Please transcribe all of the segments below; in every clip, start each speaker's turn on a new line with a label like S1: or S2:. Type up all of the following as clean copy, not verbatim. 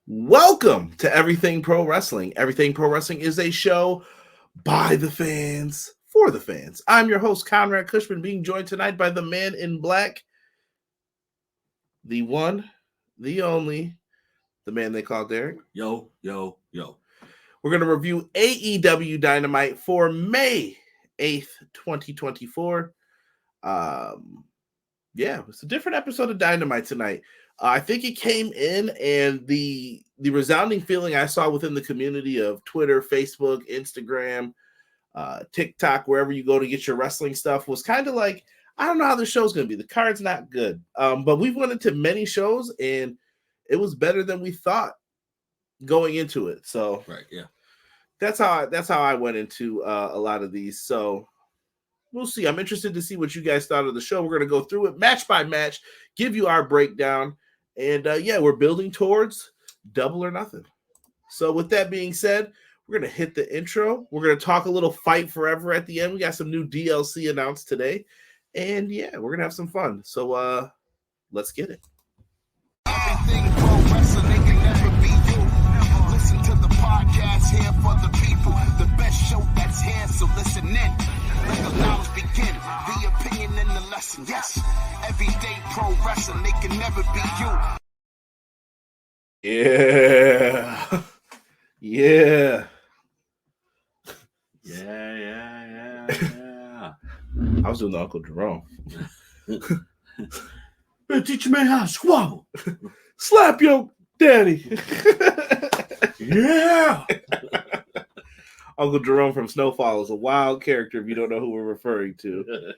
S1: Welcome to Everything Pro Wrestling. Everything Pro Wrestling is a show by the fans, for the fans. I'm your host, Conrad Cushman, being joined tonight by the man in black, the one, the only, the man they call Derek.
S2: Yo.
S1: We're going to review AEW Dynamite for May 8th, 2024. It's a different episode of Dynamite tonight. I think it came in, and the resounding feeling I saw within the community of Twitter, Facebook, Instagram, TikTok, wherever you go to get your wrestling stuff, was kind of like, I don't know how the show's going to be. The card's not good. But we've went into many shows, and it was better than we thought going into it. So
S2: right, yeah,
S1: that's how I went into a lot of these. So we'll see. I'm interested to see what you guys thought of the show. We're going to go through it match by match, give you our breakdown. And we're building towards Double or Nothing. So with that being said, we're going to hit the intro. We're going to talk a little Fight Forever at the end. We got some new DLC announced today. And we're going to have some fun. So let's get it.
S3: Everything pro wrestling, they can never be you. Listen to the podcast here for the people. The best show that's here, so listen in. Let the knowledge begin. The opinion and the lesson. Yes, everyday pro wrestling, they can never be you.
S1: Yeah. I was doing the Uncle Jerome.
S2: Teach me how to squabble.
S1: Slap your daddy.
S2: Yeah.
S1: Uncle Jerome from Snowfall is a wild character if you don't know who we're referring to.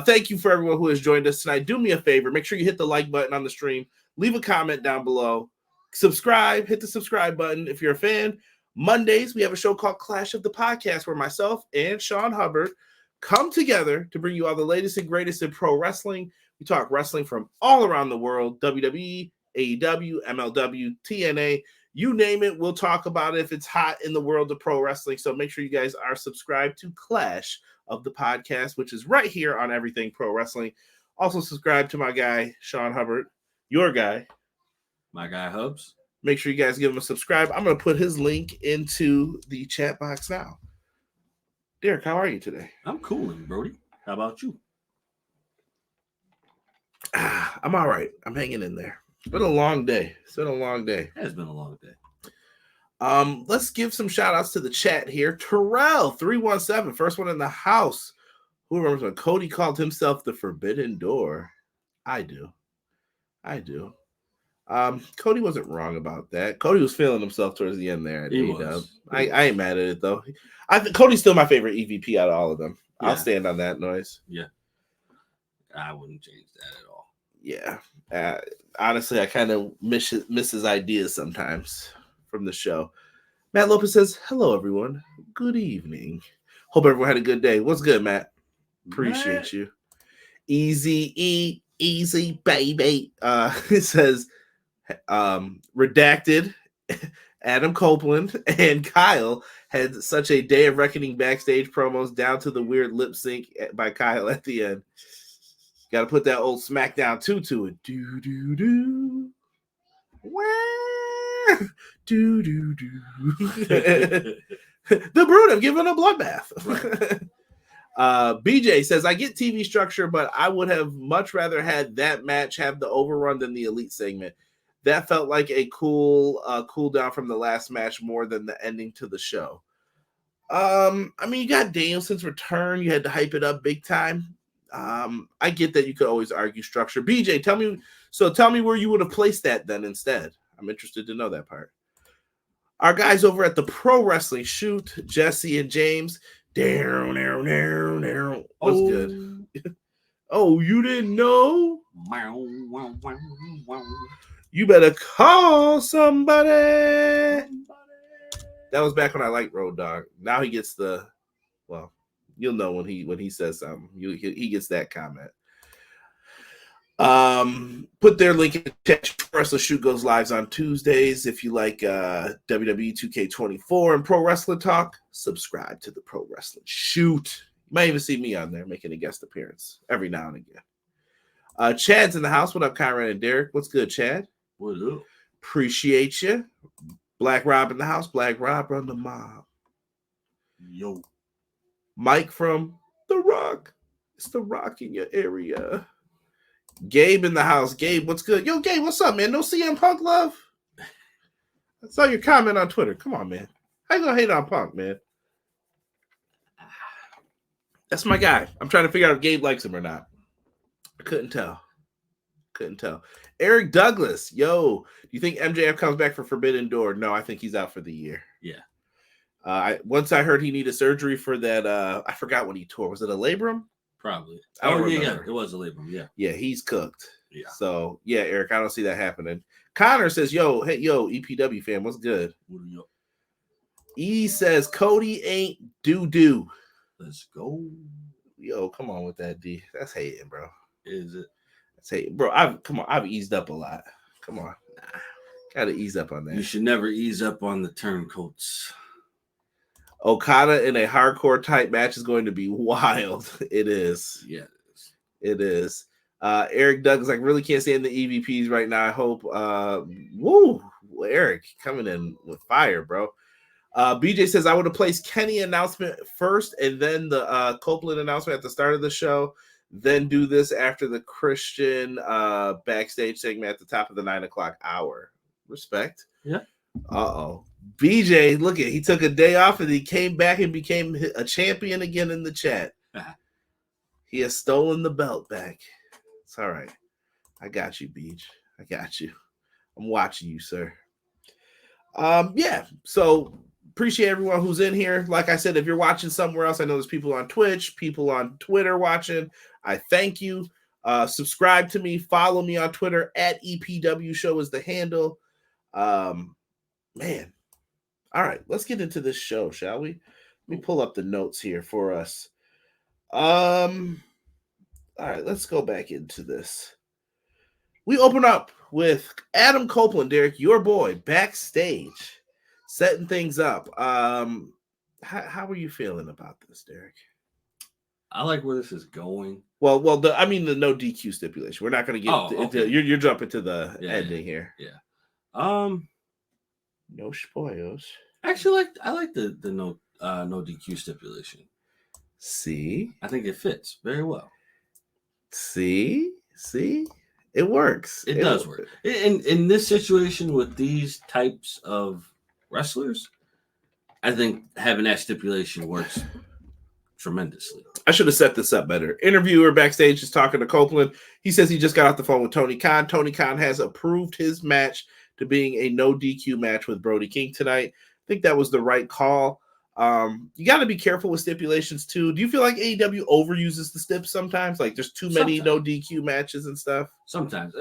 S1: Thank you for everyone who has joined us tonight. Do me a favor. Make sure you hit the like button on the stream. Leave a comment down below. Subscribe. Hit the subscribe button if you're a fan. Mondays, we have a show called Clash of the Podcast where myself and Sean Hubbard come together to bring you all the latest and greatest in pro wrestling. We talk wrestling from all around the world. WWE, AEW, MLW, TNA. You name it, we'll talk about it if it's hot in the world of pro wrestling. So make sure you guys are subscribed to Clash of the Podcast, which is right here on Everything Pro Wrestling. Also subscribe to my guy, Sean Hubbard, your guy.
S2: My guy, Hubs.
S1: Make sure you guys give him a subscribe. I'm going to put his link into the chat box now. Derek, how are you today?
S2: I'm cooling, Brody. How about you?
S1: I'm all right. I'm hanging in there. It's been a long day.
S2: It has been a long day.
S1: Let's give some shout outs to the chat here. Terrell317, first one in the house. Who remembers when Cody called himself the Forbidden Door? I do. Cody wasn't wrong about that. Cody was feeling himself towards the end there.
S2: He was.
S1: I ain't mad at it though. I think Cody's still my favorite EVP out of all of them.
S2: Yeah.
S1: I'll stand on that noise.
S2: Yeah. I wouldn't change that at all.
S1: Yeah. Honestly, I kind of miss his ideas sometimes from the show. Matt Lopez says, hello, everyone. Good evening. Hope everyone had a good day. What's good, Matt? Appreciate you. Easy, baby. It says, redacted, Adam Copeland and Kyle had such a day of reckoning backstage promos down to the weird lip sync by Kyle at the end. Got to put that old SmackDown 2 to it. Do, do, do. Wah. Do, do, do. The Brood, I'm giving a bloodbath. BJ says, I get TV structure, but I would have much rather had that match have the overrun than the Elite segment. That felt like a cool down from the last match more than the ending to the show. You got Danielson's return. You had to hype it up big time. I get that you could always argue structure. BJ, tell me where you would have placed that then instead. I'm interested to know that part. Our guys over at the Pro Wrestling Shoot, Jesse and James. What's good? Oh, you didn't know? You better call somebody. That was back when I liked Road Dogg. Now he gets you'll know when he says something. He gets that comment. Put their link in the chat. Wrestling Shoot goes live on Tuesdays. If you like WWE 2K24 and pro wrestling talk, subscribe to the Pro Wrestling Shoot. You might even see me on there making a guest appearance every now and again. Chad's in the house. What up, Conrad and Derek? What's good, Chad?
S2: What up?
S1: Appreciate you. Black Rob in the house. Black Rob run the mob.
S2: Yo.
S1: Mike from The Rock. It's The Rock in your area. Gabe in the house. Gabe, what's good? Yo, Gabe, what's up, man? No CM Punk love? I saw your comment on Twitter. Come on, man. How you gonna hate on Punk, man? That's my guy. I'm trying to figure out if Gabe likes him or not. I couldn't tell. Eric Douglas, yo, do you think MJF comes back for Forbidden Door? No, I think he's out for the year.
S2: Yeah.
S1: Once I heard he needed surgery for that, I forgot what he tore. Was it a labrum?
S2: Probably.
S1: I don't remember.
S2: Yeah. It was a labrum. Yeah.
S1: Yeah, he's cooked.
S2: Yeah.
S1: So, yeah, Eric, I don't see that happening. Connor says, yo, EPW fan, what's good? E says, Cody ain't doo-doo.
S2: Let's go.
S1: Yo, come on with that, D. That's hating, bro.
S2: Is it?
S1: That's hating. Bro, I've eased up a lot. Come on. Gotta ease up on that.
S2: You should never ease up on the turncoats.
S1: Okada in a hardcore type match is going to be wild. It is.
S2: Yeah,
S1: it is. Eric Douglas, I really can't stand the EVPs right now. I hope. Eric coming in with fire, bro. BJ says I would have placed Kenny announcement first and then the Copeland announcement at the start of the show. Then do this after the Christian backstage segment at the top of the 9 o'clock hour. Respect.
S2: Yeah.
S1: BJ, look at he took a day off and he came back and became a champion again in the chat. He has stolen the belt back. It's all right. I got you, BJ. I got you. I'm watching you, sir. Yeah. So appreciate everyone who's in here. Like I said, if you're watching somewhere else, I know there's people on Twitch, people on Twitter watching. I thank you. Subscribe to me. Follow me on Twitter at EPW Show is the handle. Man. All right, let's get into this show, shall we? Let me pull up the notes here for us. All right, let's go back into this. We open up with Adam Copeland, Derek, your boy, backstage, setting things up. How are you feeling about this, Derek?
S2: I like where this is going.
S1: Well, the no DQ stipulation. We're not going to get into you're jumping to the ending here.
S2: Yeah.
S1: No spoilers.
S2: Actually, I like the no DQ stipulation.
S1: See,
S2: I think it fits very well.
S1: See, it works.
S2: It does work. In this situation with these types of wrestlers, I think having that stipulation works tremendously.
S1: I should have set this up better. Interviewer backstage is talking to Copeland. He says he just got off the phone with Tony Khan. Tony Khan has approved his match to being a no DQ match with Brody King tonight. I think that was the right call. You got to be careful with stipulations too. Do you feel like AEW overuses the stip sometimes? Like there's too many no DQ matches and stuff?
S2: Sometimes.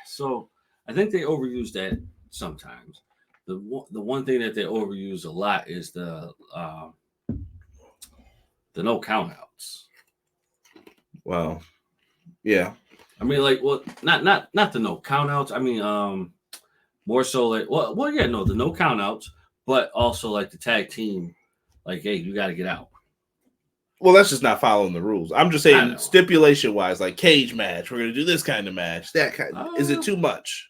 S2: So I think they overuse that sometimes. The one thing that they overuse a lot is the no countouts.
S1: Well, yeah.
S2: I mean, like, well, not the no countouts. I mean, more so like, the no countouts, but also like the tag team, like, hey, you got to get out.
S1: Well, that's just not following the rules. I'm just saying, stipulation wise, like cage match. We're gonna do this kind of match. That kind. Is it too much?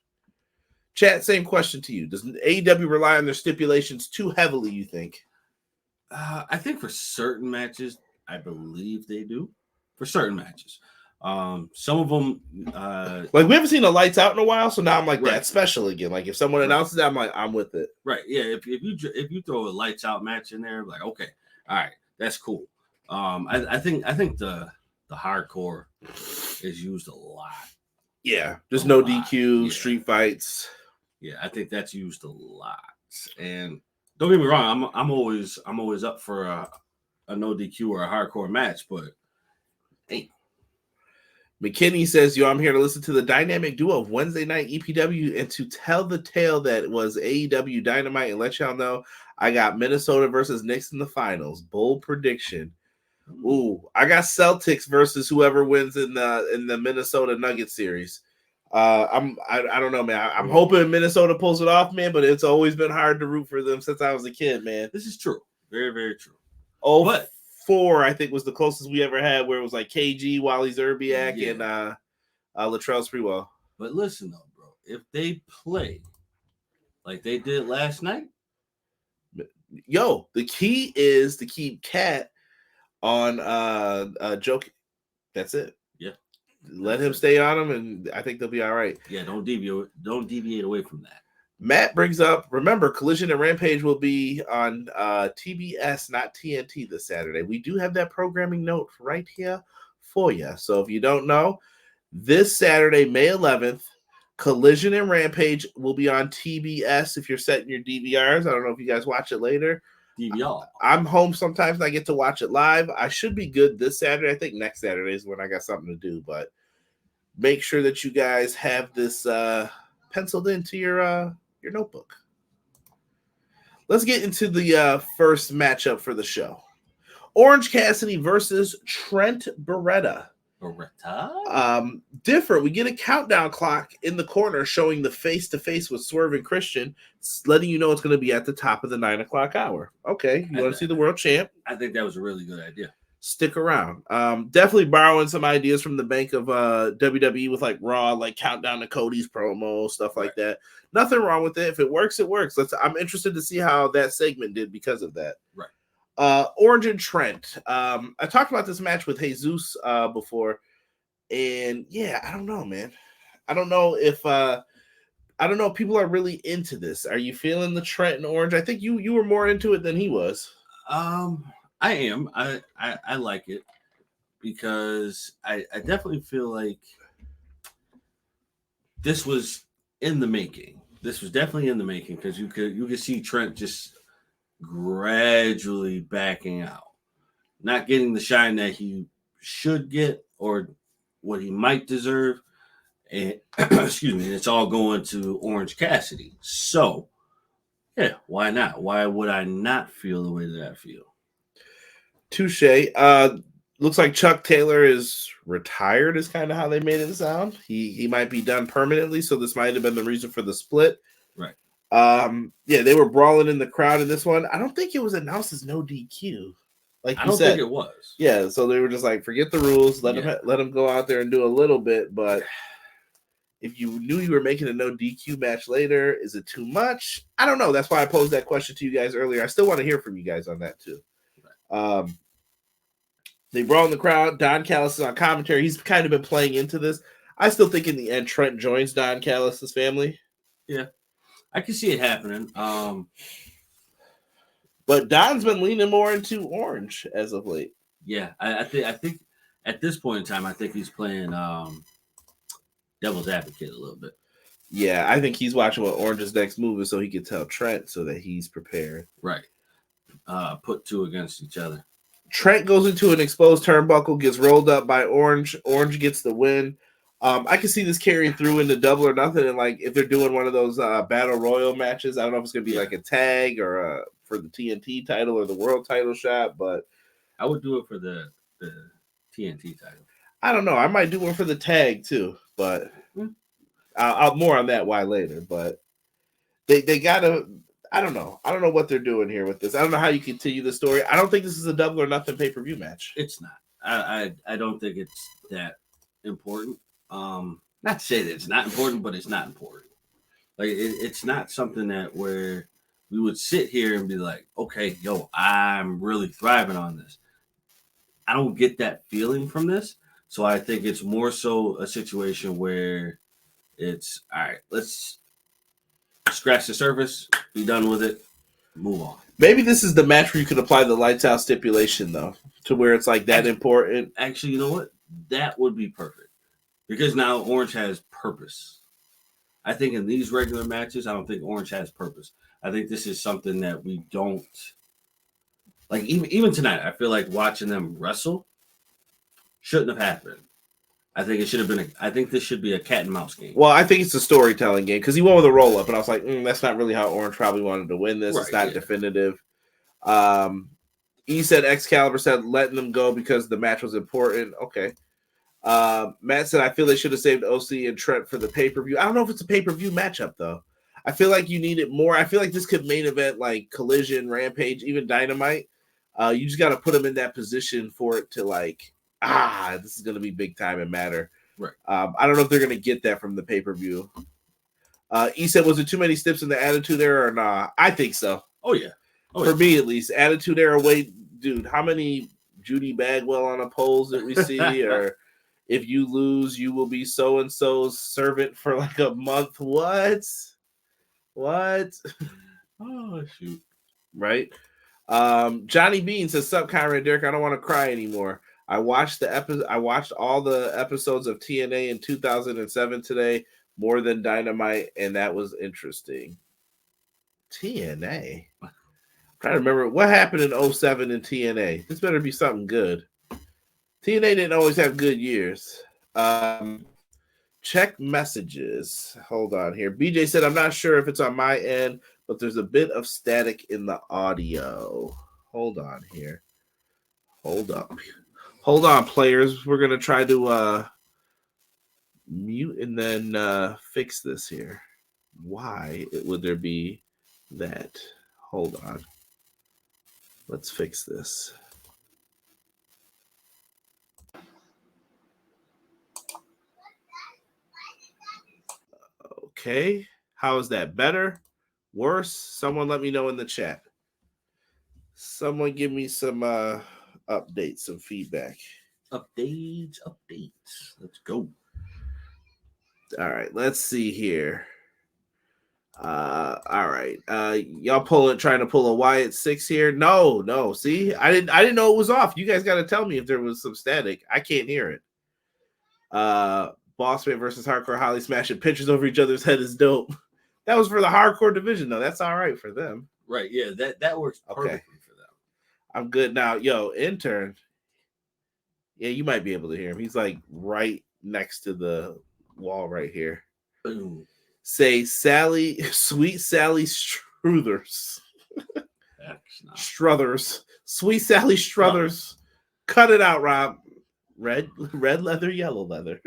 S1: Chat, same question to you. Does AEW rely on their stipulations too heavily? You think?
S2: I think for certain matches, I believe they do. For certain matches. Some of them,
S1: like we haven't seen the lights out in a while, so now I'm like that's special again. Like if someone announces that, I'm like I'm with it.
S2: Right? Yeah. If you throw a lights out match in there, like okay, all right, that's cool. I think the hardcore is used a lot.
S1: Yeah, just no DQ, street fights.
S2: Yeah, I think that's used a lot. And don't get me wrong, I'm always up for a no DQ or a hardcore match, but hey.
S1: McKinney says, I'm here to listen to the dynamic duo of Wednesday night EPW and to tell the tale that was AEW Dynamite and let y'all know I got Minnesota versus Knicks in the finals. Bold prediction. Ooh, I got Celtics versus whoever wins in the Minnesota Nuggets series. I don't know, man. I'm hoping Minnesota pulls it off, man, but it's always been hard to root for them since I was a kid, man.
S2: This is true. Very, very true.
S1: But 4, I think, was the closest we ever had, where it was like KG, Wally Zerbiak, and Latrell Sprewell.
S2: But listen, though, bro, if they play like they did last night,
S1: Yo, the key is to keep Cat on joking. That's it.
S2: Yeah.
S1: Let him stay on him, and I think they'll be all right.
S2: Yeah, don't deviate away from that.
S1: Matt brings up, remember, Collision and Rampage will be on TBS, not TNT, this Saturday. We do have that programming note right here for you. So if you don't know, this Saturday, May 11th, Collision and Rampage will be on TBS if you're setting your DVRs. I don't know if you guys watch it later.
S2: DVR.
S1: I'm home sometimes and I get to watch it live. I should be good this Saturday. I think next Saturday is when I got something to do, but make sure that you guys have this penciled into your notebook. Let's get into the first matchup for the show. Orange Cassidy versus Trent Beretta. Different. We get a countdown clock in the corner showing the face-to-face with Swerve and Christian, letting you know it's going to be at the top of the 9 o'clock hour. Okay, you want to see the world champ?
S2: I think that was a really good idea.
S1: Stick around. Definitely borrowing some ideas from the bank of WWE with like Raw, like countdown to Cody's promo, stuff like that. Nothing wrong with it. If it works, it works. I'm interested to see how that segment did because of that.
S2: Right.
S1: Orange and Trent. I talked about this match with Jesus before, and yeah, I don't know, man. I don't know if people are really into this. Are you feeling the Trent and Orange? I think you were more into it than he was.
S2: I am. I like it because I definitely feel like this was in the making. This was definitely in the making because you could see Trent just gradually backing out, not getting the shine that he should get or what he might deserve, and excuse me, it's all going to Orange Cassidy. So yeah, why not? Why would I not feel the way that I feel?
S1: Touche. Looks like Chuck Taylor is retired is kind of how they made it sound. He might be done permanently, so this might have been the reason for the split.
S2: Right.
S1: Yeah, they were brawling in the crowd in this one. I don't think it was announced as no DQ. Like
S2: I don't think it was.
S1: Yeah, so they were just like, forget the rules, let them go out there and do a little bit. But if you knew you were making a no DQ match later, is it too much? I don't know. That's why I posed that question to you guys earlier. I still want to hear from you guys on that too. Right. They brawl in the crowd. Don Callis is on commentary. He's kind of been playing into this. I still think in the end Trent joins Don Callis' family.
S2: Yeah. I can see it happening.
S1: But Don's been leaning more into Orange as of late.
S2: Yeah, I think at this point in time, I think he's playing devil's advocate a little bit.
S1: Yeah, I think he's watching what Orange's next move is so he can tell Trent so that he's prepared.
S2: Right. Put two against each other.
S1: Trent goes into an exposed turnbuckle, gets rolled up by Orange. Orange gets the win. I can see this carrying through into Double or Nothing, and like if they're doing one of those battle royal matches, I don't know if it's gonna be like a tag or for the TNT title or the world title shot, but
S2: I would do it for the TNT title.
S1: I don't know. I might do one for the tag too, but I'll more on that why later. But they gotta. I don't know. I don't know what they're doing here with this. I don't know how you continue the story. I don't think this is a Double or Nothing pay-per-view match.
S2: It's not. I don't think it's that important. Not to say that it's not important, but it's not important. Like it's not something that where we would sit here and be like, okay, yo, I'm really thriving on this. I don't get that feeling from this. So I think it's more so a situation where it's all right, let's scratch the surface, be done with it, move on.
S1: Maybe this is the match where you could apply the lights out stipulation though, to where it's like that important.
S2: Actually, you know what? That would be perfect. Because now Orange has purpose. I think in these regular matches, I don't think Orange has purpose. I think this is something that we don't like. Even tonight, I feel like watching them wrestle shouldn't have happened. I think it should have been. I think this should be a cat and mouse game.
S1: Well, I think it's a storytelling game because he won with a roll up, and I was like, that's not really how Orange probably wanted to win this. Right, it's not definitive. He said Excalibur said letting them go because the match was important. Okay. Matt said, I feel they should have saved OC and Trent for the pay-per-view. I don't know if it's a pay-per-view matchup, though. I feel like you need it more. I feel like this could main event like Collision, Rampage, even Dynamite. You just got to put them in that position for it to like, this is going to be big time and matter.
S2: Right.
S1: I don't know if they're going to get that from the pay-per-view. E said, was there too many steps in the Attitude Era or nah? I think so.
S2: Oh yeah.
S1: For me at least. Attitude Era, wait, dude, how many Judy Bagwell on a polls that we see? Or if you lose, you will be so-and-so's servant for like a month. What?
S2: Oh shoot.
S1: Right? Johnny Bean says, sup, Kyron and Derek, I don't want to cry anymore. I watched all the episodes of TNA in 2007 today, more than Dynamite, and that was interesting. TNA? I'm trying to remember what happened in 07 in TNA. This better be something good. TNA didn't always have good years. Check messages. Hold on here. BJ said, I'm not sure if it's on my end, but there's a bit of static in the audio. Hold on here. Hold on, players. We're going to try to mute and then fix this here. Why would there be that? Hold on. Let's fix this. Okay. How is that? Better? Worse? Someone let me know in the chat. Someone give me some updates, some feedback.
S2: Updates. Let's go.
S1: All right, let's see here. All right. Y'all trying to pull a Wyatt 6 here? No. See, I didn't know it was off. You guys got to tell me if there was some static. I can't hear it. Bossman versus Hardcore Holly smashing pictures over each other's head is dope. That was for the hardcore division, though. That's all right for them.
S2: Right, yeah, that works perfectly for them.
S1: I'm good now. Yo, intern. Yeah, you might be able to hear him. He's like right next to the wall right here.
S2: Boom.
S1: Say Sally, sweet Sally Struthers. Struthers. Sweet Sally Struthers. Cut it out, Rob. Red leather, yellow leather.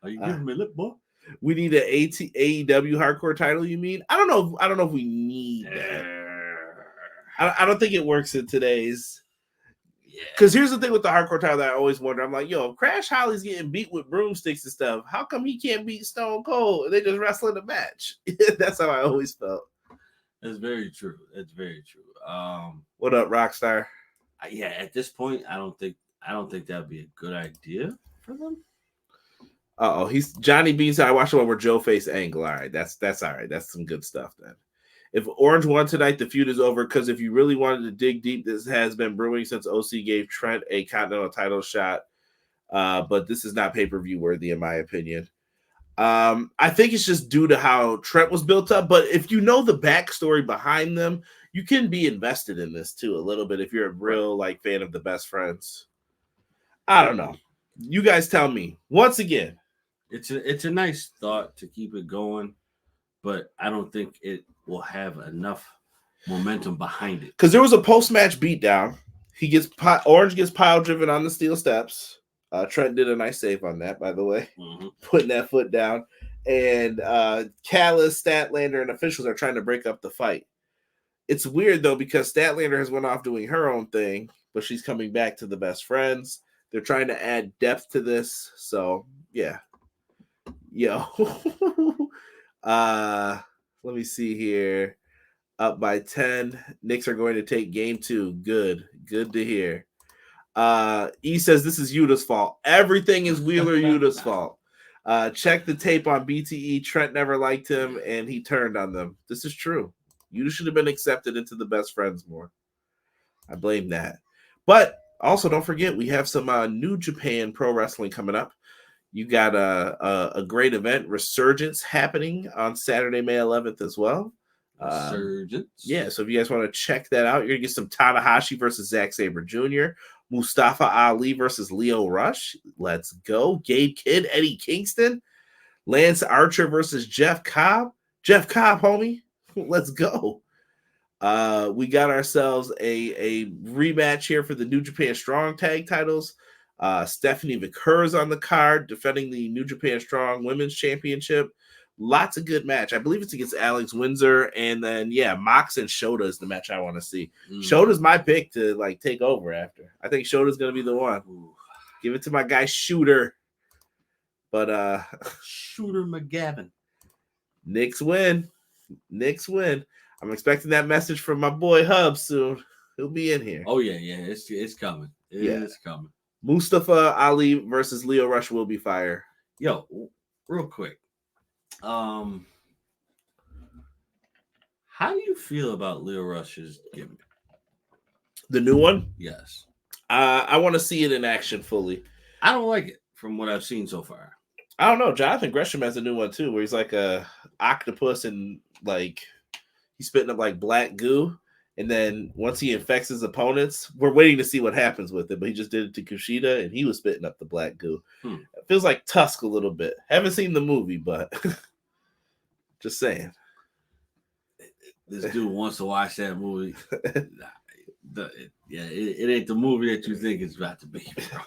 S2: Are you giving me lip, boy?
S1: We need an AEW hardcore title, you mean? I don't know if we need that. I don't think it works in today's. Because here's the thing with the hardcore title that I always wonder. I'm like, yo, if Crash Holly's getting beat with broomsticks and stuff, how come he can't beat Stone Cold? They just wrestle in a match. That's how I always felt.
S2: That's very true.
S1: What up, Rockstar?
S2: Yeah, at this point, I don't think that'd be a good idea for them.
S1: He's Johnny Bean said I watched the one where Joe faced Angle. All right, that's all right. That's some good stuff then. If Orange won tonight, the feud is over, because if you really wanted to dig deep, this has been brewing since OC gave Trent a Continental title shot. But this is not pay-per-view worthy, in my opinion. I think it's just due to how Trent was built up. But if you know the backstory behind them, you can be invested in this too a little bit if you're a real fan of the Best Friends. I don't know. You guys tell me. Once again,
S2: it's a nice thought to keep it going, but I don't think it will have enough momentum behind it.
S1: Because there was a post-match beatdown. Orange gets pile driven on the steel steps. Trent did a nice save on that, by the way, putting that foot down. And Callis, Statlander, and officials are trying to break up the fight. It's weird though, because Statlander has went off doing her own thing, but she's coming back to the Best Friends. They're trying to add depth to this. So yeah. Yo. Let me see here. Up by 10. Knicks are going to take game 2. Good to hear. E says this is Yuta's fault. Everything is Wheeler Yuta's fault. Check the tape on BTE. Trent never liked him, and he turned on them. This is true. Yuta should have been accepted into the Best Friends more. I blame that. But also, don't forget, we have some New Japan Pro Wrestling coming up. You got a great event, Resurgence, happening on Saturday, May 11th as well.
S2: Resurgence.
S1: Yeah, so if you guys want to check that out, you're going to get some Tanahashi versus Zack Sabre Jr., Mustafa Ali versus Leo Rush. Let's go. Gabe Kidd, Eddie Kingston, Lance Archer versus Jeff Cobb. Jeff Cobb, homie. Let's go. We got ourselves a rematch here for the New Japan Strong Tag titles. Stephanie McCurr is on the card, defending the New Japan Strong Women's Championship. Lots of good match. I believe it's against Alex Windsor, and then Mox and Shota is the match I want to see. Shota's my pick to take over after. I think Shota's gonna be the one. Give it to my guy Shooter. But
S2: Shooter McGavin.
S1: Knicks win. Knicks win. I'm expecting that message from my boy Hub soon. He'll be in here.
S2: Oh yeah, it's coming. It's coming.
S1: Mustafa Ali versus Lio Rush will be fire.
S2: Yo, real quick. How do you feel about Lio Rush's gimmick?
S1: The new one?
S2: Yes.
S1: I want to see it in action fully.
S2: I don't like it from what I've seen so far.
S1: I don't know. Jonathan Gresham has a new one too, where he's like a octopus and like he's spitting up like black goo. And then once he infects his opponents, we're waiting to see what happens with it. But he just did it to Kushida, and he was spitting up the black goo. It feels like Tusk a little bit. Haven't seen the movie, but just saying.
S2: This dude wants to watch that movie. It ain't the movie that you think it's about to be, bro.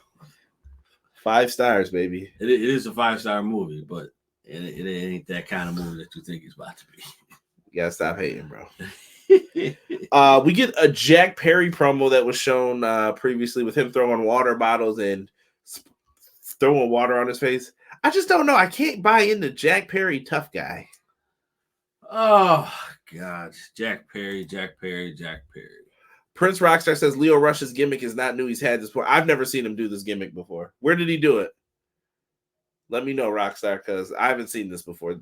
S1: 5 stars, baby.
S2: It is a 5-star movie, but it ain't that kind of movie that you think it's about to be.
S1: You gotta stop hating, bro. We get a Jack Perry promo that was shown previously with him throwing water bottles and throwing water on his face. I just don't know. I can't buy into Jack Perry tough guy.
S2: Oh God, Jack Perry.
S1: Prince Rockstar says Lio Rush's gimmick is not new. He's had this before. I've never seen him do this gimmick before. Where did he do it? Let me know, Rockstar, because I haven't seen this before.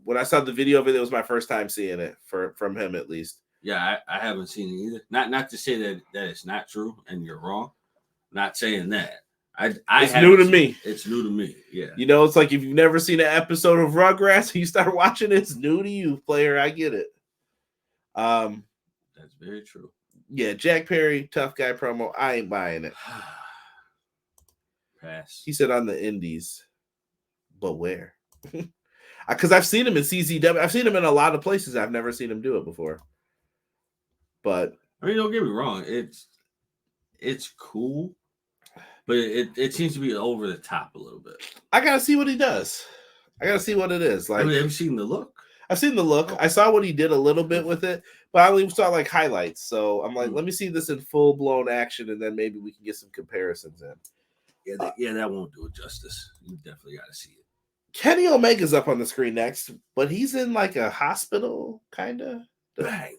S1: When I saw the video of it, it was my first time seeing it from him, at least.
S2: Yeah, I haven't seen it either. Not to say that it's not true and you're wrong. Not saying that. It's
S1: new to me.
S2: It's new to me. Yeah.
S1: You know, it's like if you've never seen an episode of Rugrats, you start watching it, it's new to you, player. I get it.
S2: That's very true.
S1: Yeah, Jack Perry, tough guy promo. I ain't buying it.
S2: Pass.
S1: He said on the indies. But where? Because I've seen him in CZW. I've seen him in a lot of places. I've never seen him do it before. But
S2: I mean, don't get me wrong. It's cool, but it seems to be over the top a little bit.
S1: I gotta see what he does. I gotta see what it is. Like,
S2: have you seen the look?
S1: I've seen the look. I saw what he did a little bit with it, but I only saw like highlights. So I'm like, let me see this in full blown action, and then maybe we can get some comparisons in.
S2: Yeah, that won't do it justice. You definitely got to see it.
S1: Kenny Omega's up on the screen next, but he's in like a hospital, kind of.
S2: Right.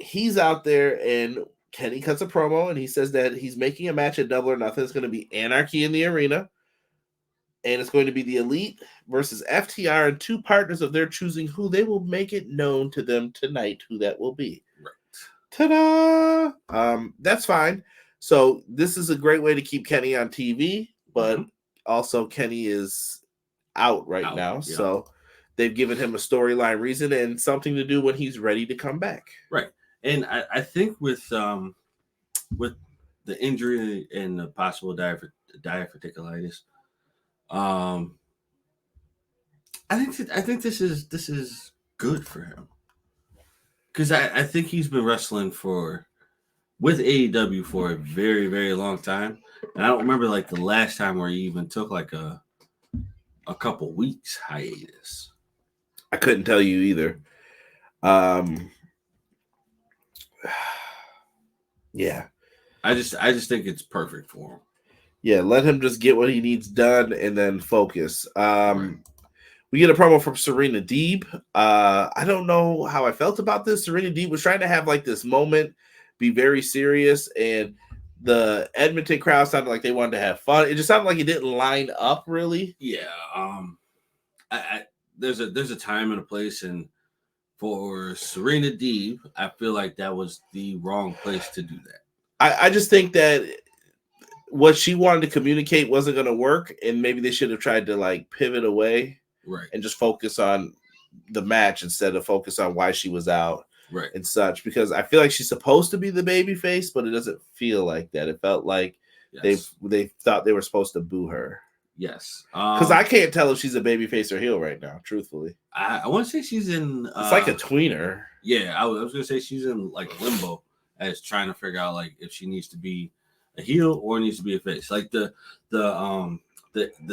S1: He's out there, and Kenny cuts a promo, and he says that he's making a match at Double or Nothing. It's going to be Anarchy in the arena, and it's going to be the Elite versus FTR and 2 partners of their choosing, who they will make it known to them tonight who that will be.
S2: Right.
S1: Ta-da! That's fine. So this is a great way to keep Kenny on TV, but also Kenny is out right now. Yeah. So they've given him a storyline reason and something to do when he's ready to come back.
S2: Right. And I think with the injury and the possible diverticulitis, I think this is good for him. Because I think he's been wrestling with AEW for a very, very long time. And I don't remember like the last time where he even took like a couple weeks hiatus.
S1: I couldn't tell you either. Yeah.
S2: I just think it's perfect for him.
S1: Yeah, let him just get what he needs done and then focus. We get a promo from Serena Deeb. I don't know how I felt about this. Serena Deeb was trying to have like this moment, be very serious, and the Edmonton crowd sounded like they wanted to have fun. It just sounded like it didn't line up really.
S2: Yeah. There's a time and a place, and for Serena Deeb, I feel like that was the wrong place to do that.
S1: I just think that what she wanted to communicate wasn't going to work, and maybe they should have tried to like pivot away,
S2: right,
S1: and just focus on the match instead of focus on why she was out.
S2: Right.
S1: And such, because I feel like she's supposed to be the baby face, but it doesn't feel like that. It felt like they thought they were supposed to boo her.
S2: Yes.
S1: Because I can't tell if she's a baby face or heel right now, truthfully.
S2: I want to say she's in...
S1: it's like a tweener.
S2: Yeah, I was going to say she's in like limbo as trying to figure out like if she needs to be a heel or needs to be a face. Like the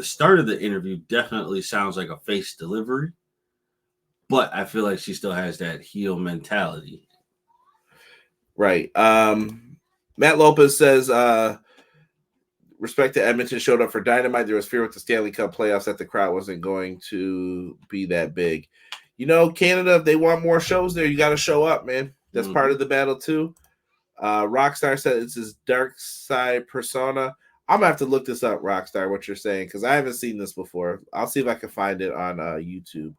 S2: start of the interview definitely sounds like a face delivery. But I feel like she still has that heel mentality.
S1: Right. Matt Lopez says Respect to Edmonton showed up for Dynamite. There was fear with the Stanley Cup playoffs that the crowd wasn't going to be that big. You know, Canada, if they want more shows there, you got to show up, man. That's part of the battle too. Rockstar said it's his dark side persona. I'm gonna have to look this up, Rockstar, what you're saying, because I haven't seen this before. I'll see if I can find it on YouTube.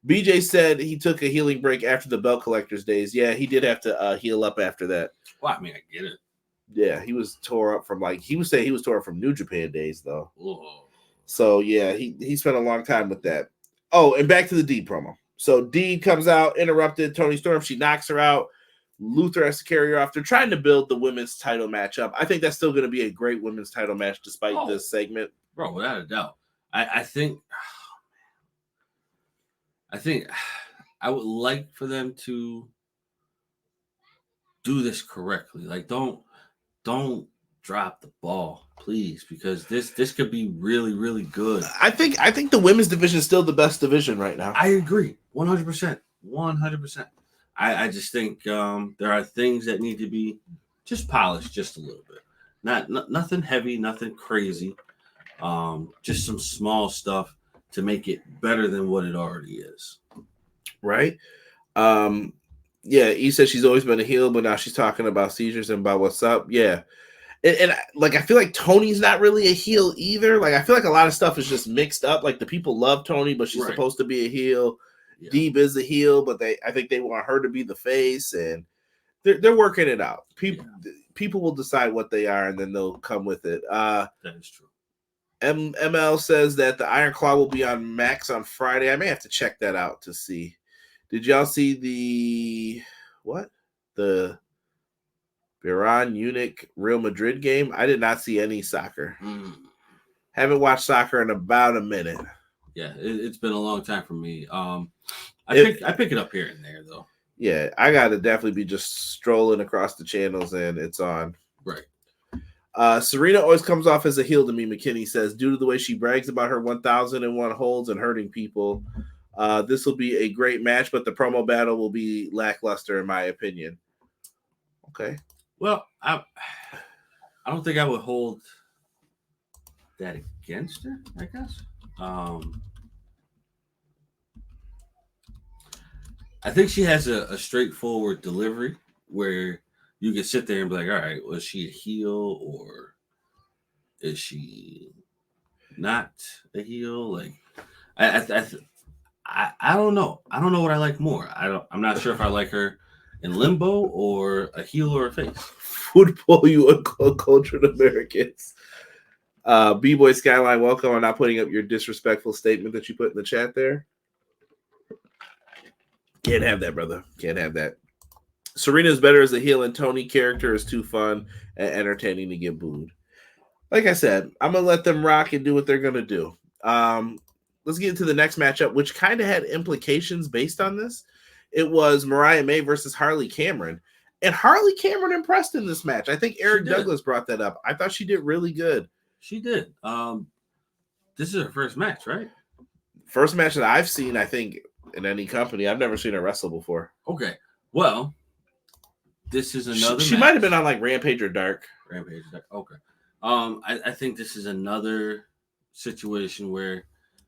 S1: BJ said he took a healing break after the belt collectors days. Yeah, he did have to heal up after that.
S2: Well, I mean, I get it.
S1: Yeah, he was tore up from he was saying he was tore up from New Japan days though.
S2: Whoa.
S1: So yeah, he spent a long time with that. Oh, and back to the Deeb promo. So Deeb comes out, interrupted Toni Storm. She knocks her out. Luther has to carry her off. They're trying to build the women's title matchup. I think that's still going to be a great women's title match despite this segment.
S2: Bro, without a doubt. I think I would like for them to do this correctly. Like, don't drop the ball, please, because this could be really, really good.
S1: I think the women's division is still the best division right now.
S2: I agree, 100%, 100%. I just think there are things that need to be just polished just a little bit. Nothing heavy, nothing crazy. Just some small stuff to make it better than what it already is.
S1: Right? Yeah, E said she's always been a heel, but now she's talking about seizures and about what's up. Yeah. And like, I feel like Tony's not really a heel either. Like, I feel like a lot of stuff is just mixed up. Like, the people love Tony, but she's supposed to be a heel. Yeah. Deeb is a heel, but I think they want her to be the face, and they're working it out. People will decide what they are, and then they'll come with it.
S2: That is true.
S1: ML says that the Iron Claw will be on Max on Friday. I may have to check that out to see. Did y'all see the Iran Munich Real Madrid game? I did not see any soccer. Haven't watched soccer in about a minute.
S2: Yeah, it's been a long time for me. I pick it up here and there though.
S1: Yeah, I gotta definitely be just strolling across the channels and it's on.
S2: Right.
S1: Serena always comes off as a heel to me, McKinney says, due to the way she brags about her 1,001 holds and hurting people. This will be a great match, but the promo battle will be lackluster in my opinion. Okay.
S2: Well, I don't think I would hold that against her, I guess. I think she has a straightforward delivery where you can sit there and be like, all right, was she a heel or is she not a heel? Like, I don't know. I don't know what I like more. I'm not sure if I like her in limbo or a heel or a face.
S1: Football, you uncultured Americans. B-Boy Skyline, welcome. I'm not putting up your disrespectful statement that you put in the chat there. Can't have that, brother. Can't have that. Serena's better as a heel, and Tony character is too fun and entertaining to get booed. Like I said, I'm going to let them rock and do what they're going to do. Let's get into the next matchup, which kind of had implications based on this. It was Mariah May versus Harley Cameron. And Harley Cameron impressed in this match. I think Eric Douglas brought that up. I thought she did really good.
S2: She did. This is her first match, right?
S1: First match that I've seen, I think, in any company. I've never seen her wrestle before.
S2: Okay. Well, this is another
S1: She might have been on like Rampage or Dark.
S2: Rampage or Dark. Okay. I think this is another situation where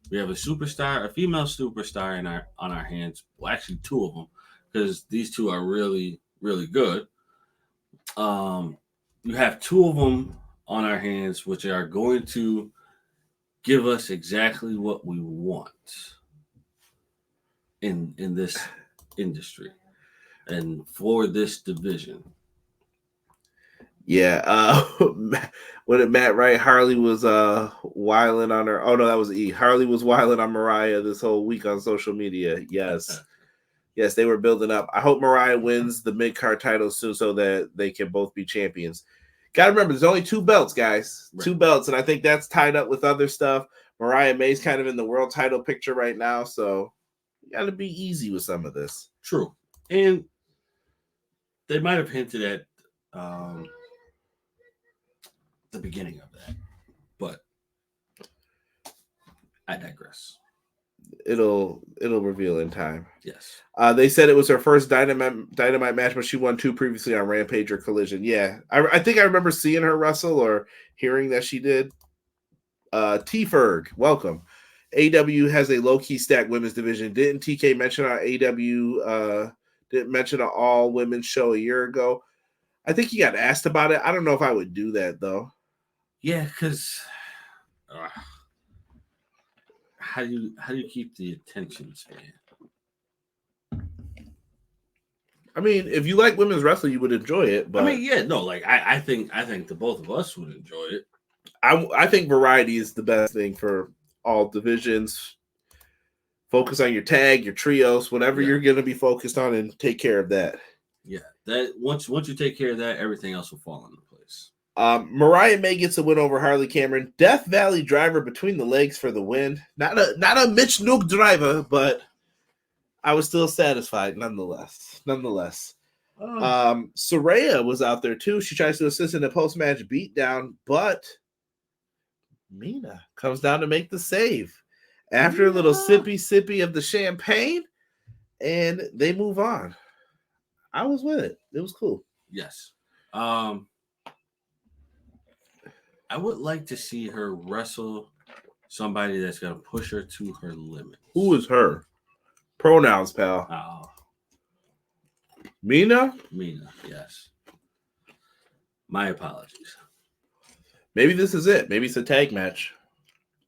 S2: we have a female superstar on our hands. Well, actually two of them, because these two are really, really good. You have two of them on our hands, which are going to give us exactly what we want in this industry and for this division.
S1: Yeah. When it Matt Wright, Harley was wiling on her. Oh no, that was E. Harley was wiling on Mariah this whole week on social media. Yes. Yes, they were building up. I hope Mariah wins the mid-card title soon so that they can both be champions. Got to remember, there's only 2 belts, guys. Right. 2 belts, and I think that's tied up with other stuff. Mariah May's kind of in the world title picture right now, so you got to be easy with some of this.
S2: True. And they might have hinted at the beginning of that, but I digress.
S1: it'll reveal in time.
S2: Yes.
S1: They said it was her first Dynamite match, but she won 2 previously on Rampage or Collision. Yeah, I think I remember seeing her wrestle or hearing that she did. T Ferg, welcome. AEW has a low-key stacked women's division. Didn't TK mention our AEW didn't mention an all-women's show a year ago? I think he got asked about it. I don't know if I would do that, though.
S2: Yeah, because how do you keep the attention span?
S1: I mean, if you like women's wrestling, you would enjoy it. But
S2: I mean, yeah, no, like I think the both of us would enjoy it.
S1: I think variety is the best thing for all divisions. Focus on your tag, your trios, whatever you're going to be focused on, and take care of that.
S2: Yeah, that once you take care of that, everything else will fall into place.
S1: Mariah May gets a win over Harley Cameron. Death Valley driver between the legs for the win. Not a Mitch Nook driver, but I was still satisfied nonetheless. Saraya was out there too. She tries to assist in the post-match beatdown, but Mina comes down to make the save. After a little sippy of the champagne, and they move on. I was with it. It was cool.
S2: Yes. I would like to see her wrestle somebody that's going to push her to her limit.
S1: Who is her? Pronouns, pal. Mina,
S2: yes. My apologies.
S1: Maybe this is it. Maybe it's a tag match.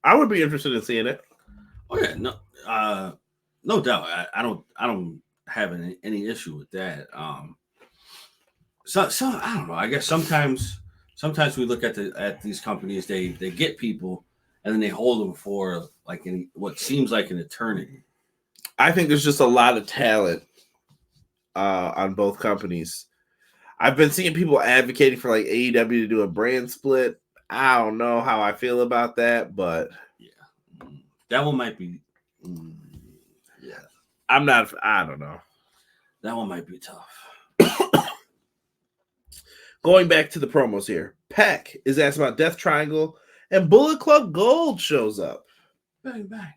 S1: I would be interested in seeing it.
S2: Oh yeah, no doubt. I don't have any issue with that. So I don't know. I guess sometimes we look at these companies. They get people and then they hold them for like what seems like an eternity.
S1: I think there's just a lot of talent on both companies. I've been seeing people advocating for like AEW to do a brand split. I don't know how I feel about that, but
S2: yeah, that one might be. Yeah,
S1: I don't know.
S2: That one might be tough.
S1: Going back to the promos here, Peck is asked about Death Triangle, and Bullet Club Gold shows up.
S2: Bang, bang.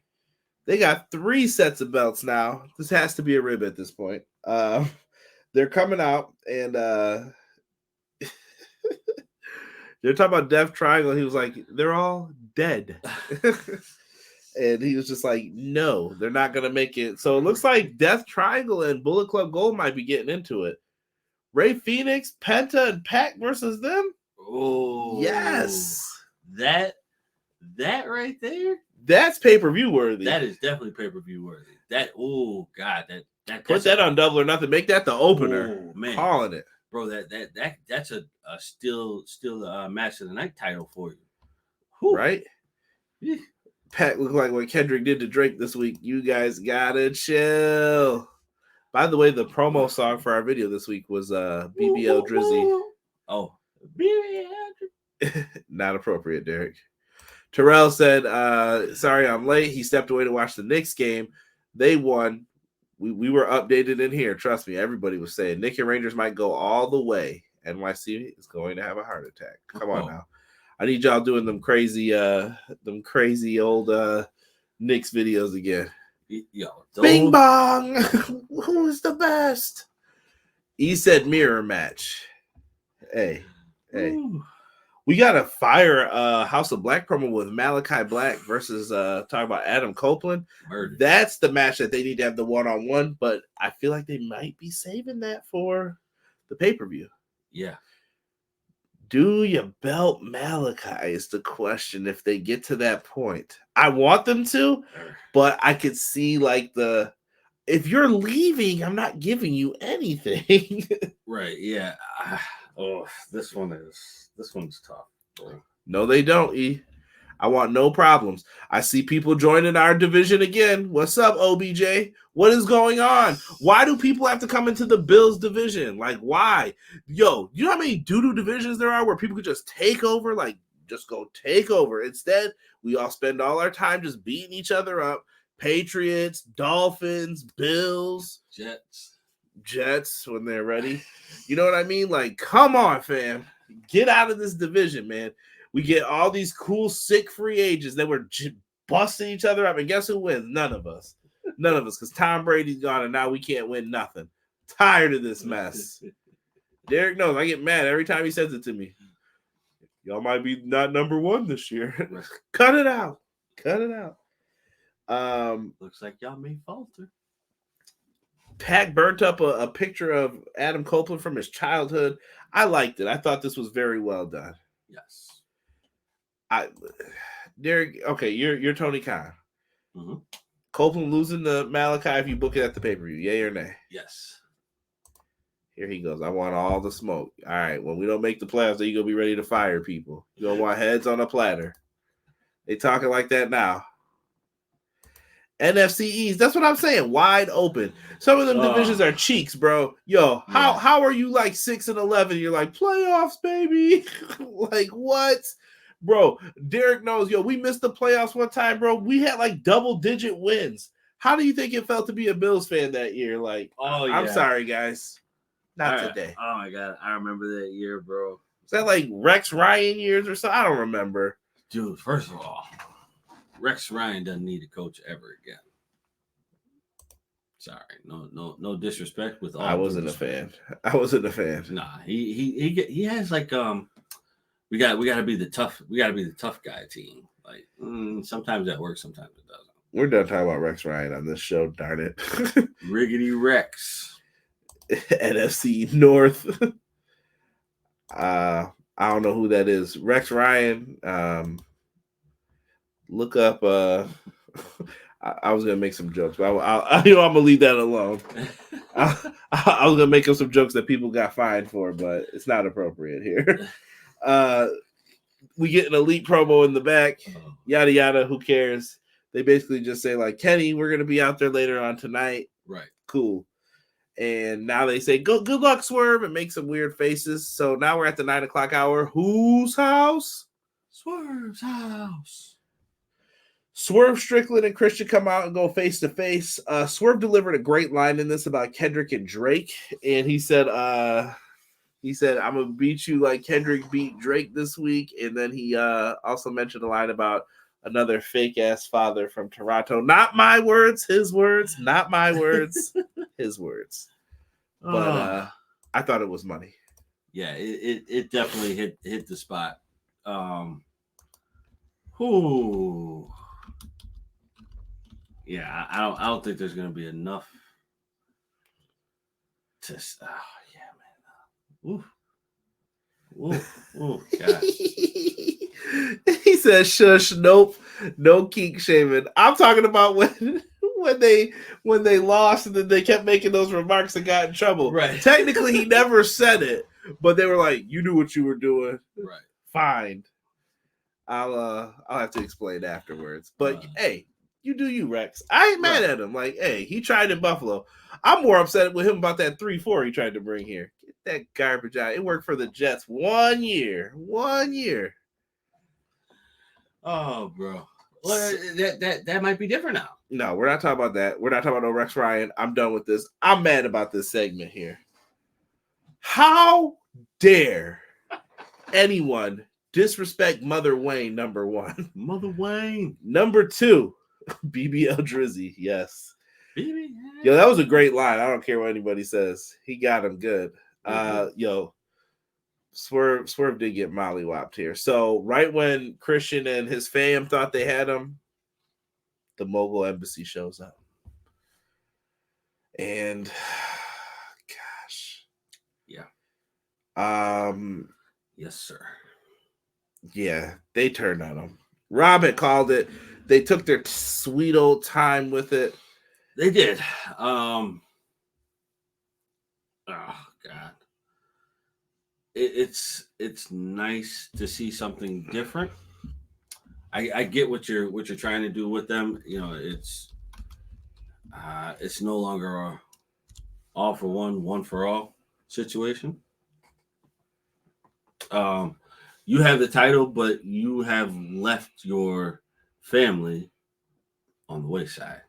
S1: They got 3 sets of belts now. This has to be a rib at this point. They're coming out, and they're talking about Death Triangle. He was like, they're all dead. And he was just like, no, they're not going to make it. So it looks like Death Triangle and Bullet Club Gold might be getting into it. Ray Phoenix, Penta, and Pac versus them?
S2: Oh,
S1: yes.
S2: That right there?
S1: That's pay-per-view worthy.
S2: That is definitely pay-per-view worthy. That, oh, God.
S1: Put that on Double or Nothing. Make that the opener.
S2: Oh, man.
S1: Calling it.
S2: Bro, that's a still match of the night title for you.
S1: Whew. Right? Yeah. Pat looked like what Kendrick did to Drake this week. You guys gotta chill. By the way, the promo song for our video this week was BBL Drizzy.
S2: Oh, BBL.
S1: Not appropriate, Derek. Terrell said, sorry I'm late. He stepped away to watch the Knicks game. They won. We were updated in here. Trust me, everybody was saying Knicks and Rangers might go all the way. NYC is going to have a heart attack. Come on now. I need y'all doing them crazy old Knicks videos again.
S2: Yo,
S1: Bing bong. Who's the best? He said mirror match. Hey. Ooh. We got a fire House of Black promo with Malachi Black versus talking about Adam Copeland.
S2: Murder.
S1: That's the match that they need to have the one-on-one, but I feel like they might be saving that for the pay-per-view.
S2: Yeah.
S1: Do you belt Malachi is the question if they get to that point. I want them to, but I could see like if you're leaving, I'm not giving you anything.
S2: Right, yeah. This one's tough. Bro.
S1: No, they don't, E. I want no problems. I see people joining our division again. What's up, OBJ? What is going on? Why do people have to come into the Bills division? Like, why? Yo, you know how many doo-doo divisions there are where people could just take over? Like, just go take over. Instead, we all spend all our time just beating each other up. Patriots, Dolphins, Bills, Jets when they're ready. You know what I mean? Like, come on, fam. Get out of this division, man. We get all these cool, sick free agents that were busting each other up. And guess who wins? None of us. None of us, because Tom Brady's gone and now we can't win nothing. Tired of this mess. Derek knows. I get mad every time he says it to me. Y'all might be not number one this year. Cut it out. Cut it out.
S2: Looks like y'all may falter.
S1: Pac burnt up a picture of Adam Copeland from his childhood. I liked it. I thought this was very well done.
S2: Yes.
S1: Derek, okay, you're Tony Khan.
S2: Mm-hmm.
S1: Copeland losing to Malachi if you book it at the pay-per-view, yay or nay?
S2: Yes.
S1: Here he goes. I want all the smoke. All right, when we don't make the playoffs, then you gonna be ready to fire people. You gonna want heads on a platter. They talking like that now. NFC East, that's what I'm saying. Wide open. Some of them divisions are cheeks, bro. Yo, how are you like 6-11? You're like playoffs, baby. Like what? Bro, Derek knows, yo, we missed the playoffs one time, bro. We had like double-digit wins. How do you think it felt to be a Bills fan that year? Like, I'm sorry, guys. Not today.
S2: Oh, my God. I remember that year, bro.
S1: Is that like Rex Ryan years or something? I don't remember.
S2: Dude, first of all, Rex Ryan doesn't need to coach ever again. Sorry. No disrespect with all.
S1: I wasn't a fan.
S2: Nah, he has like we got to be the tough guy team. Like sometimes that works, sometimes it doesn't.
S1: We're done talking about Rex Ryan on this show, darn it.
S2: Riggedy Rex.
S1: NFC North. I don't know who that is. Rex Ryan. Look up. I was gonna make some jokes, but I'm gonna leave that alone. I was gonna make up some jokes that people got fined for, but it's not appropriate here. We get an elite promo in the back. Yada yada. Who cares? They basically just say like, Kenny, we're gonna be out there later on tonight.
S2: Right.
S1: Cool. And now they say, good luck, Swerve, and make some weird faces. So now we're at the 9 o'clock hour. Whose house?
S2: Swerve's house.
S1: Swerve, Strickland, and Christian come out and go face to face. Swerve delivered a great line in this about Kendrick and Drake, and he said, "I'm gonna beat you like Kendrick beat Drake this week." And then he also mentioned a line about another fake ass father from Toronto. Not my words, his words. Not my words, his words. But I thought it was money.
S2: Yeah, it definitely hit the spot. Yeah, I don't think there's gonna be enough to. Yeah, man. Ooh, God.
S1: He says, "Shush, nope, no kink shaming." I'm talking about when they lost and then they kept making those remarks and got in trouble.
S2: Right.
S1: Technically, he never said it, but they were like, "You knew what you were doing."
S2: Right.
S1: Fine. I'll have to explain afterwards. But hey, you do you, Rex. I ain't mad at him. Like, hey, he tried in Buffalo. I'm more upset with him about that 3-4 he tried to bring here. Get that garbage out. It worked for the Jets 1 year. 1 year.
S2: Oh, bro. Well, that might be different now.
S1: No, we're not talking about that. We're not talking about no Rex Ryan. I'm done with this. I'm mad about this segment here. How dare anyone disrespect Mother Wayne, number one?
S2: Mother Wayne.
S1: Number two, BBL Drizzy. Yes.
S2: BBL.
S1: Yo, that was a great line. I don't care what anybody says. He got him good. Yo, Swerve did get mollywopped here. So right when Christian and his fam thought they had him, the Mogul Embassy shows up. And gosh.
S2: Yeah. Yes, sir.
S1: Yeah, they turned on him. Rob had called it. They took their sweet old time with it.
S2: They did. Oh God. It's nice to see something different. I get what you're trying to do with them. You know, it's no longer a all for one for all situation. You have the title, but you have left your family on the wayside.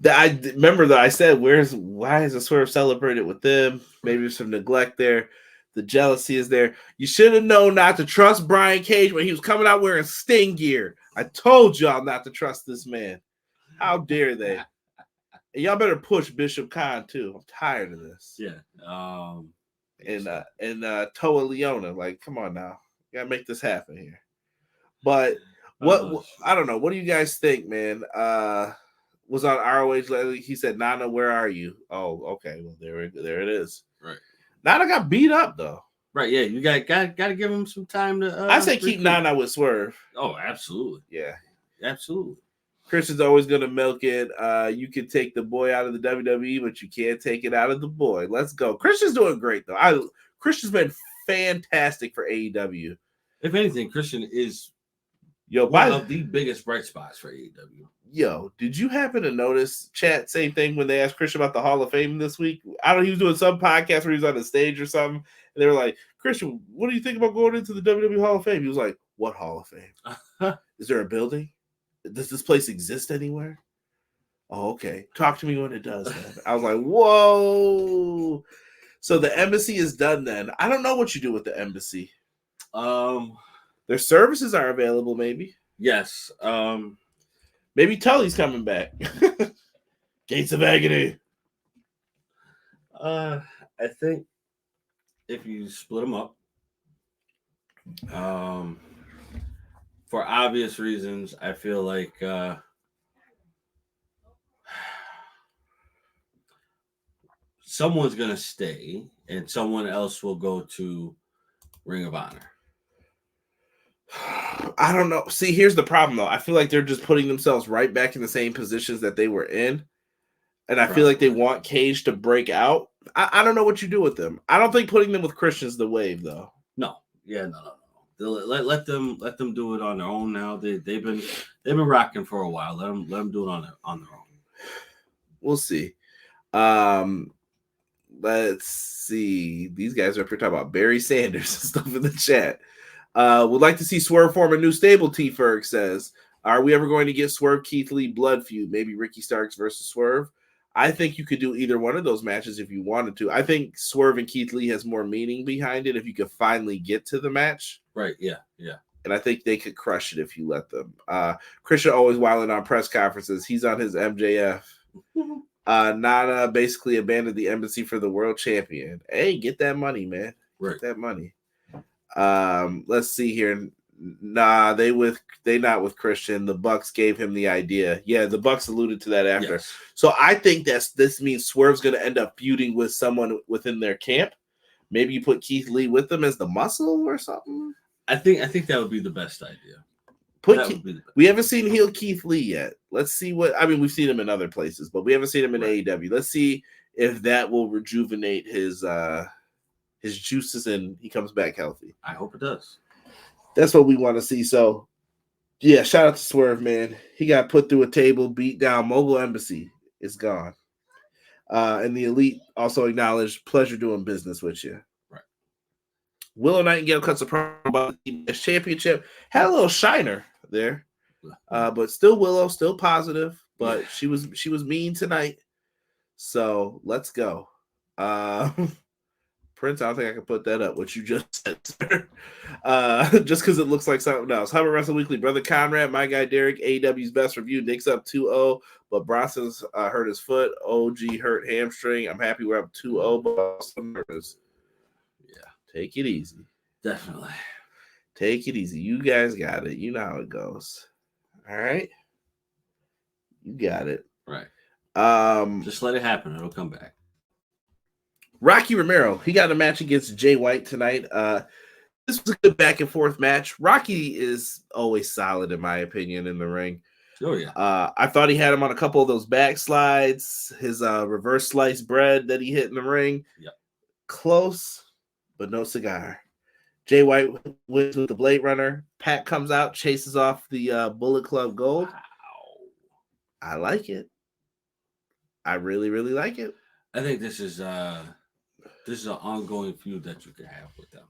S1: I remember that I said, why is the Swerve celebrated with them? Maybe there's some neglect there. The jealousy is there. You should have known not to trust Brian Cage when he was coming out wearing Sting gear. I told y'all not to trust this man. How dare they? And y'all better push Bishop Khan too. I'm tired of this.
S2: Yeah.
S1: And Toa Leona, like, come on now, you gotta make this happen here. But what I don't know. What do you guys think, man? Was on ROH lately. He said, "Nana, where are you?" Oh, okay. Well, there it is.
S2: Right.
S1: Nana got beat up though.
S2: Right. Yeah. You got to give him some time to.
S1: I say keep Nana with Swerve.
S2: Oh, absolutely.
S1: Yeah.
S2: Absolutely. Christian's
S1: always gonna milk it. You can take the boy out of the WWE, but you can't take it out of the boy. Let's go. Christian's doing great though. Christian's been fantastic for AEW.
S2: If anything, Christian is one of the biggest bright spots for AEW.
S1: Yo, did you happen to notice, chat, same thing when they asked Christian about the Hall of Fame this week? I don't know, he was doing some podcast where he was on the stage or something, and they were like, Christian, what do you think about going into the WWE Hall of Fame? He was like, what Hall of Fame? Is there a building? Does this place exist anywhere? Oh, okay. Talk to me when it does, man. I was like, whoa. So the embassy is done then. I don't know what you do with the embassy. Their services are available, maybe.
S2: Yes.
S1: Maybe Tully's coming back. Gates of Agony.
S2: I think if you split them up, for obvious reasons, I feel like someone's gonna stay and someone else will go to Ring of Honor.
S1: I don't know. See, here's the problem, though. I feel like they're just putting themselves right back in the same positions that they were in. And I feel like they want Cage to break out. I don't know what you do with them. I don't think putting them with Christian's the wave, though.
S2: No. Yeah, no. Let them do it on their own now. They've been rocking for a while. Let them do it on their own.
S1: We'll see. Let's see. These guys are talking about Barry Sanders and stuff in the chat. Would like to see Swerve form a new stable, T. Ferg says. Are we ever going to get Swerve Keith Lee blood feud? Maybe Ricky Starks versus Swerve? I think you could do either one of those matches if you wanted to. I think Swerve and Keith Lee has more meaning behind it if you could finally get to the match.
S2: Right, yeah.
S1: And I think they could crush it if you let them. Christian always wilding on press conferences. He's on his MJF. Nana basically abandoned the embassy for the world champion. Hey, get that money, man.
S2: Right.
S1: Get that money. Let's see here. Nah, they not with Christian. The Bucks gave him the idea. Yeah, the Bucks alluded to that after.
S2: Yes.
S1: So I think this means Swerve's going to end up feuding with someone within their camp. Maybe you put Keith Lee with them as the muscle or something.
S2: I think that would be the best idea.
S1: We haven't seen heel Keith Lee yet. Let's see we've seen him in other places, but we haven't seen him in AEW. Let's see if that will rejuvenate his juices and he comes back healthy.
S2: I hope it does.
S1: That's what we want to see. So, yeah, shout out to Swerve, man. He got put through a table, beat down. Mobile Embassy is gone. And the Elite also acknowledged, pleasure doing business with you.
S2: Right.
S1: Willow Nightingale cuts a promo about the championship. Had a little shiner there. But still Willow, still positive. But she was mean tonight. So, let's go. Prince, I don't think I can put that up, what you just said, sir. Just because it looks like something else. Hubbard Wrestle Weekly, Brother Conrad, my guy Derek, AEW's best review. Nick's up 2-0, but Bronson's hurt his foot. OG hurt hamstring. I'm happy we're up 2-0, but I'm nervous. Yeah, take it easy.
S2: Definitely.
S1: Take it easy. You guys got it. You know how it goes. All right? You got it.
S2: Right. Just let it happen. It'll come back.
S1: Rocky Romero, he got a match against Jay White tonight. This was a good back and forth match. Rocky is always solid, in my opinion, in the ring.
S2: Oh, yeah.
S1: I thought he had him on a couple of those backslides, his reverse sliced bread that he hit in the ring.
S2: Yep.
S1: Close, but no cigar. Jay White wins with the Blade Runner. Pat comes out, chases off the Bullet Club Gold.
S2: Wow.
S1: I like it. I really, really like it.
S2: I think this is an ongoing feud that you could have with them.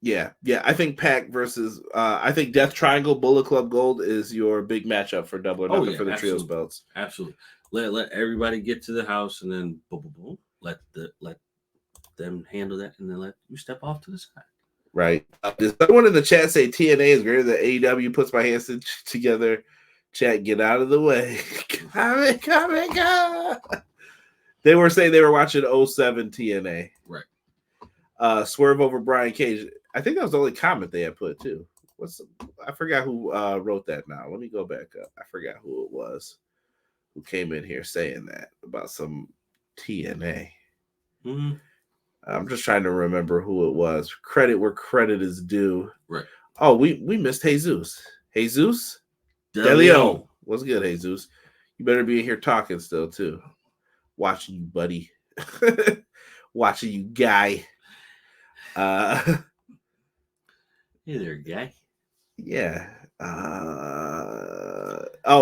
S1: Yeah. I think Pac versus I think Death Triangle Bullet Club Gold is your big matchup for Double or Nothing for the trios belts.
S2: Absolutely. Let everybody get to the house and then boom, let them handle that and then let you step off to the side.
S1: Right. Does someone in the chat say TNA is greater than AEW? Puts my hands together. Chat, get out of the way. Come. They were saying they were watching 07 TNA.
S2: Right.
S1: Swerve over Brian Cage. I think that was the only comment they had put too. I forgot who wrote that now. Let me go back up. I forgot who it was who came in here saying that about some TNA.
S2: Mm-hmm.
S1: I'm just trying to remember who it was. Credit where credit is due.
S2: Right.
S1: Oh, we missed Jesus. Jesus De Leon. What's good, Jesus? You better be in here talking still, too. Watching you, buddy. Watching you, guy.
S2: Hey there, guy.
S1: Yeah.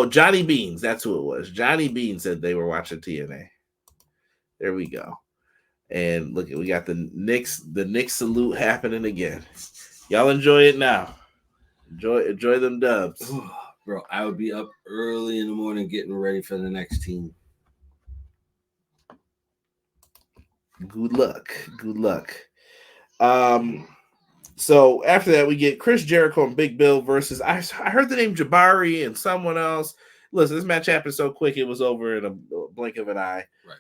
S1: Johnny Beans. That's who it was. Johnny Beans said they were watching TNA. There we go. And look, we got the Knicks salute happening again. Y'all enjoy it now. Enjoy them dubs.
S2: Ooh, bro, I would be up early in the morning getting ready for the next team.
S1: Good luck. So after that, we get Chris Jericho and Big Bill versus I heard the name Jabari and someone else. Listen, this match happened so quick it was over in a blink of an eye.
S2: Right.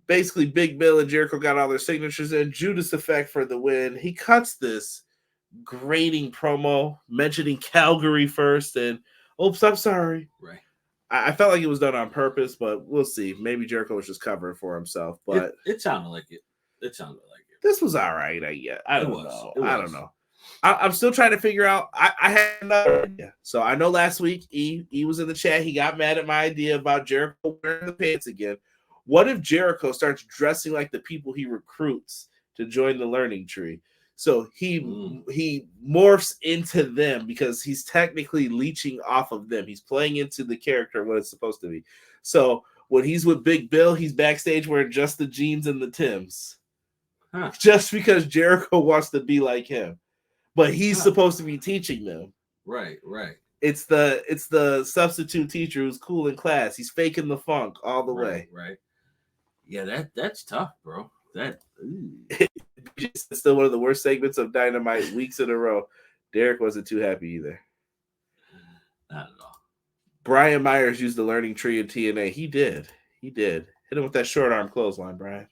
S1: Basically, Big Bill and Jericho got all their signatures in. Judas Effect for the win. He cuts this grating promo mentioning Calgary first, and oops, I'm sorry.
S2: Right.
S1: I felt like it was done on purpose, but we'll see. Maybe Jericho was just covering for himself. But
S2: it sounded like it.
S1: This was all right, I guess. I don't know. I'm still trying to figure out. I had another idea. So I know last week E was in the chat. He got mad at my idea about Jericho wearing the pants again. What if Jericho starts dressing like the people he recruits to join the learning tree? So he morphs into them because he's technically leeching off of them. He's playing into the character what it's supposed to be. So when he's with Big Bill, he's backstage wearing just the jeans and the Timbs.
S2: Huh.
S1: Just because Jericho wants to be like him. But he's supposed to be teaching them.
S2: Right.
S1: It's the substitute teacher who's cool in class. He's faking the funk all the way.
S2: Right. Yeah, that's tough, bro.
S1: It's still one of the worst segments of Dynamite weeks in a row. Derek wasn't too happy either.
S2: Not at all.
S1: Brian Myers used the learning tree in TNA. He did. Hit him with that short arm clothesline, Brian.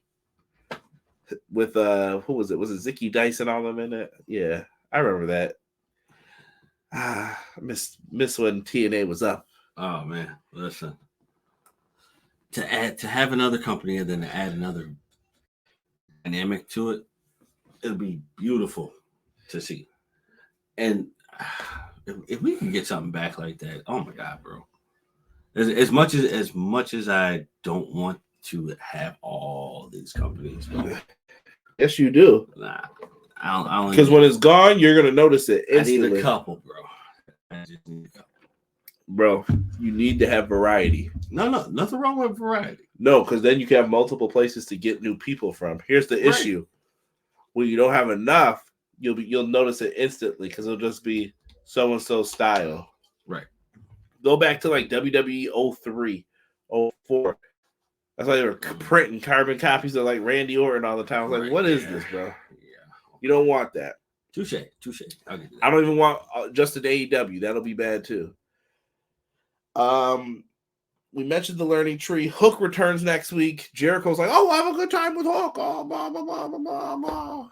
S1: With who was it? Was it Zicky Dice and all them in it? Yeah, I remember that. I miss when TNA was up.
S2: Oh man, listen. To have another company and then to add another dynamic to it, it'll be beautiful to see. And if we can get something back like that, oh my god, bro. As much as I don't want to have all these companies, bro.
S1: Yes, you do.
S2: Nah, I don't.
S1: Because when it's gone, you're gonna notice it instantly.
S2: I need a couple, bro. I just need a couple.
S1: Bro, you need to have variety.
S2: No, nothing wrong with variety.
S1: No, because then you can have multiple places to get new people from. Here's the issue: when you don't have enough, you'll notice it instantly because it'll just be so and so style.
S2: Right.
S1: Go back to like WWE 03, 04. That's why they were printing carbon copies of like Randy Orton all the time. I was like, what is this, bro?
S2: Yeah.
S1: You don't want that.
S2: Touche.
S1: I don't even want just an AEW. That'll be bad too. We mentioned the learning tree. Hook returns next week. Jericho's like, oh, I have a good time with Hook. Oh, blah, blah, blah, blah, blah.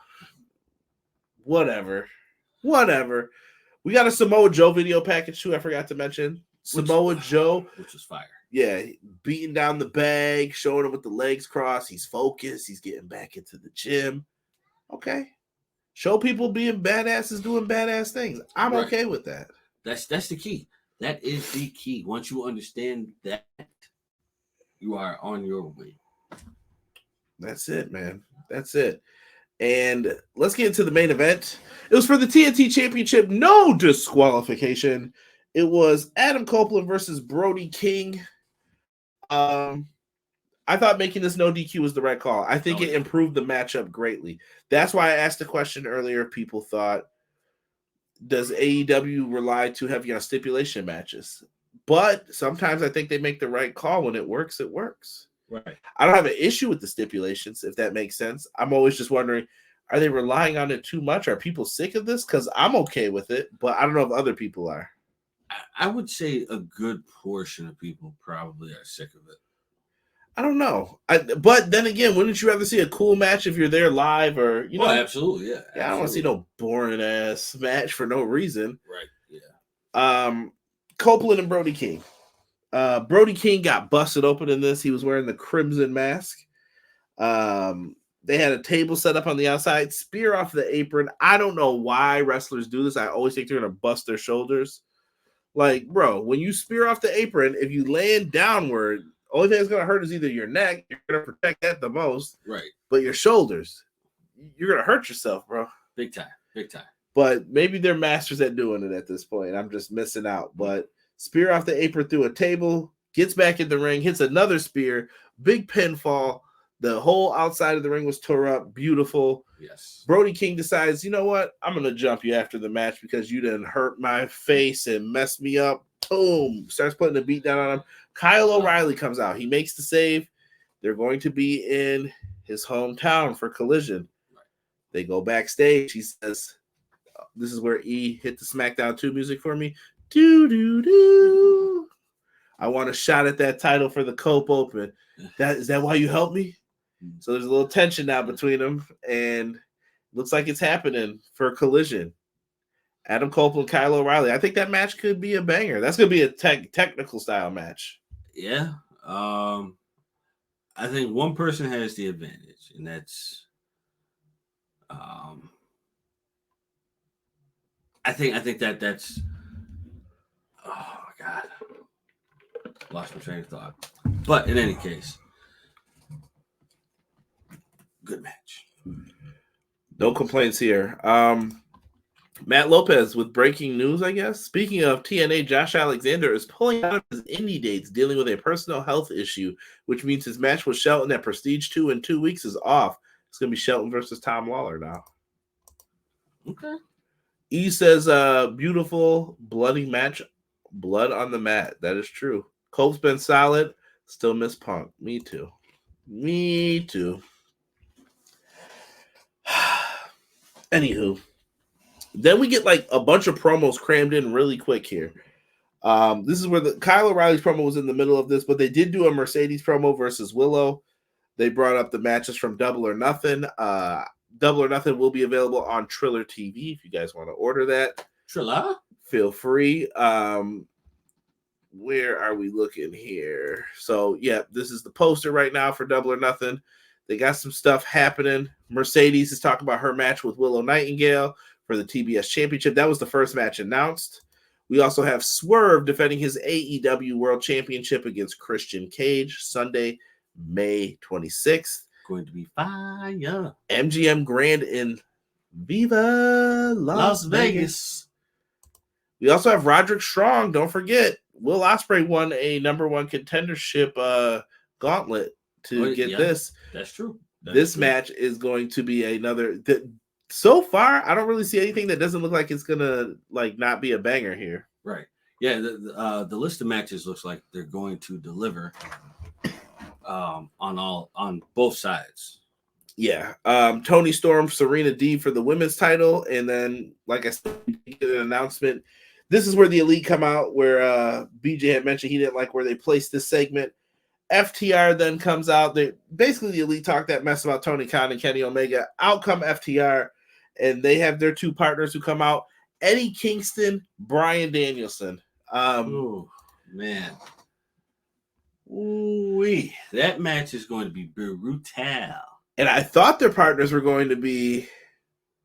S1: Whatever. We got a Samoa Joe video package too. I forgot to mention Samoa Joe,
S2: which is fire.
S1: Yeah, beating down the bag, showing him with the legs crossed. He's focused. He's getting back into the gym. Okay. Show people being badasses doing badass things. I'm okay with that.
S2: That's the key. That is the key. Once you understand that, you are on your way.
S1: That's it, man. That's it. And let's get into the main event. It was for the TNT Championship. No disqualification. It was Adam Copeland versus Brody King. I thought making this no DQ was the right call. I think it improved the matchup greatly. That's why I asked the question earlier. People thought, does AEW rely too heavy on stipulation matches? But sometimes I think they make the right call. When it works, it works.
S2: Right.
S1: I don't have an issue with the stipulations, if that makes sense. I'm always just wondering, are they relying on it too much? Are people sick of this? Because I'm okay with it, but I don't know if other people are.
S2: I would say a good portion of people probably are sick of it.
S1: I don't know. But then again, wouldn't you rather see a cool match if you're there live or, you know?
S2: Absolutely, yeah.
S1: Yeah, I don't want to see no boring ass match for no reason.
S2: Right, yeah.
S1: Copeland and Brody King. Brody King got busted open in this. He was wearing the crimson mask. They had a table set up on the outside, spear off the apron. I don't know why wrestlers do this. I always think they're going to bust their shoulders. Like, bro, when you spear off the apron, if you land downward, only thing that's going to hurt is either your neck. You're going to protect that the most.
S2: Right.
S1: But your shoulders, you're going to hurt yourself, bro.
S2: Big time. Big time.
S1: But maybe they're masters at doing it at this point. I'm just missing out. But spear off the apron through a table, gets back in the ring, hits another spear, big pinfall. The whole outside of the ring was tore up. Beautiful.
S2: Yes.
S1: Brody King decides, you know what? I'm going to jump you after the match because you didn't hurt my face and mess me up. Boom. Starts putting the beat down on him. Kyle O'Reilly comes out. He makes the save. They're going to be in his hometown for Collision. They go backstage. He says, this is where E hit the SmackDown 2 music for me. Do. I want a shot at that title for the Cope Open. Is that why you helped me? So there's a little tension now between them, and looks like it's happening for Collision. Adam Copeland, Kyle O'Reilly. I think that match could be a banger. That's going to be a technical style match.
S2: Yeah. I think one person has the advantage, and that's I think that's oh my God. Lost my train of thought. But in any case, good match.
S1: No complaints here. Matt Lopez with breaking news, I guess. Speaking of TNA, Josh Alexander is pulling out of his indie dates, dealing with a personal health issue, which means his match with Shelton at Prestige 2 in 2 weeks is off. It's going to be Shelton versus Tom Lawler now.
S2: Okay.
S1: E says, beautiful, bloody match. Blood on the mat. That is true. Cope's been solid. Still miss Punk. Me too. Anywho. Then we get like a bunch of promos crammed in really quick here. This is where the Kyle O'Reilly's promo was in the middle of this, but they did do a Mercedes promo versus Willow. They brought up the matches from Double or Nothing. Double or Nothing will be available on Triller TV if you guys want to order that.
S2: Triller?
S1: Feel free. Where are we looking here? So, yeah, this is the poster right now for Double or Nothing. They got some stuff happening. Mercedes is talking about her match with Willow Nightingale for the TBS Championship. That was the first match announced. We also have Swerve defending his AEW World Championship against Christian Cage Sunday, May 26th.
S2: Going to be fire.
S1: MGM Grand in Viva Las Vegas. We also have Roderick Strong. Don't forget, Will Ospreay won a number one contendership gauntlet to get this.
S2: That's true.
S1: This match is going to be another. So far, I don't really see anything that doesn't look like it's gonna like not be a banger here.
S2: Right. Yeah. The list of matches looks like they're going to deliver on both sides. Yeah.
S1: Tony Storm, Serena Deeb for the women's title, and then like I said, an announcement. This is where the Elite come out, where BJ had mentioned he didn't like where they placed this segment. FTR then comes out. Basically, the Elite talk that mess about Tony Khan and Kenny Omega. Out come FTR, and they have their two partners who come out: Eddie Kingston, Bryan Danielson.
S2: Oh man, that match is going to be brutal.
S1: And I thought their partners were going to be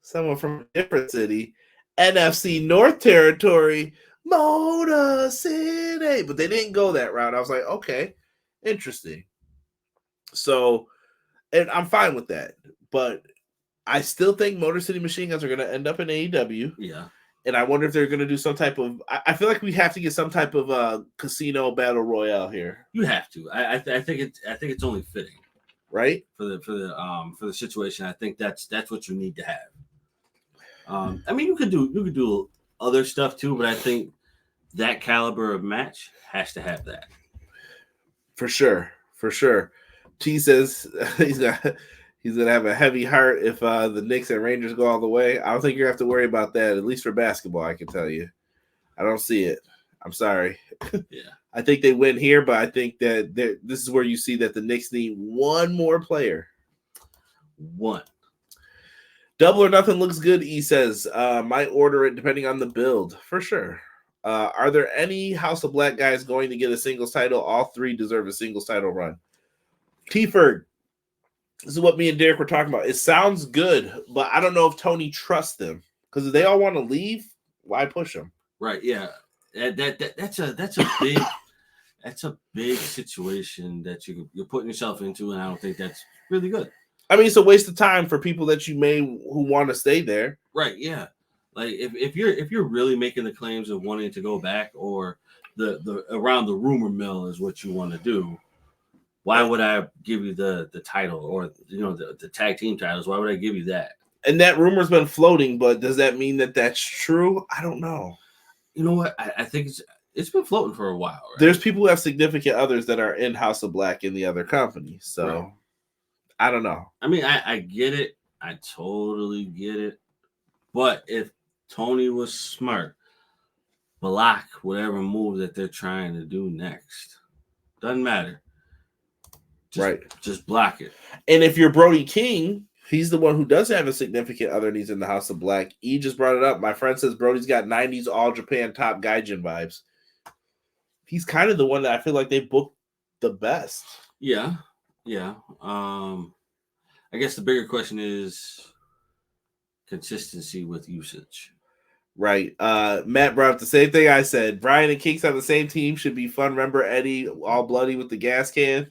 S1: someone from a different city, NFC North Territory, Motor City, but they didn't go that route. I was like, okay. Interesting. So, and I'm fine with that, but I still think Motor City Machine Guns are going to end up in AEW.
S2: Yeah.
S1: And I wonder if they're going to do some type of. I feel like we have to get some type of casino battle royale here.
S2: You have to. I think it's only fitting,
S1: right?
S2: For the situation. I think that's what you need to have. I mean, you could do other stuff too, but I think that caliber of match has to have that. For sure.
S1: T says he's He's going to have a heavy heart if the Knicks and Rangers go all the way. I don't think you're going to have to worry about that, at least for basketball, I can tell you. I don't see it. I'm sorry.
S2: Yeah.
S1: I think they win here, but I think that this is where you see that the Knicks need one more player.
S2: One.
S1: Double or nothing looks good, he says. Might order it depending on the build, for sure. Are there any House of Black guys going to get a singles title? All three deserve a singles title run. T-Ferg. This is what me and Derek were talking about. It sounds good, but I don't know if Tony trusts them. Because if they all want to leave, why push them?
S2: Right, yeah. That's a big situation that you're putting yourself into, and I don't think that's really good.
S1: I mean, it's a waste of time for people that you who want to stay there.
S2: Right, yeah. Like if you're really making the claims of wanting to go back, or the around the rumor mill is what you want to do, why would I give you the title, or the tag team titles? Why would I give you that?
S1: And that rumor's been floating, but does that mean that that's true? I don't know.
S2: You know what? I think it's been floating for a while. Right?
S1: There's people who have significant others that are in House of Black in the other company, so right. I don't know.
S2: I mean, I get it. I totally get it. But if Tony was smart, block whatever move that they're trying to do next. Doesn't matter. Just block it.
S1: And if you're Brody King, he's the one who does have a significant other, and he's in the House of Black. E just brought it up. My friend says Brody's got 90s All Japan Top Gaijin vibes. He's kind of the one that I feel like they booked the best.
S2: Yeah. I guess the bigger question is consistency with usage. Right.
S1: Matt brought up the same thing I said. Brian and Kinks on the same team should be fun. Remember Eddie all bloody with the gas can?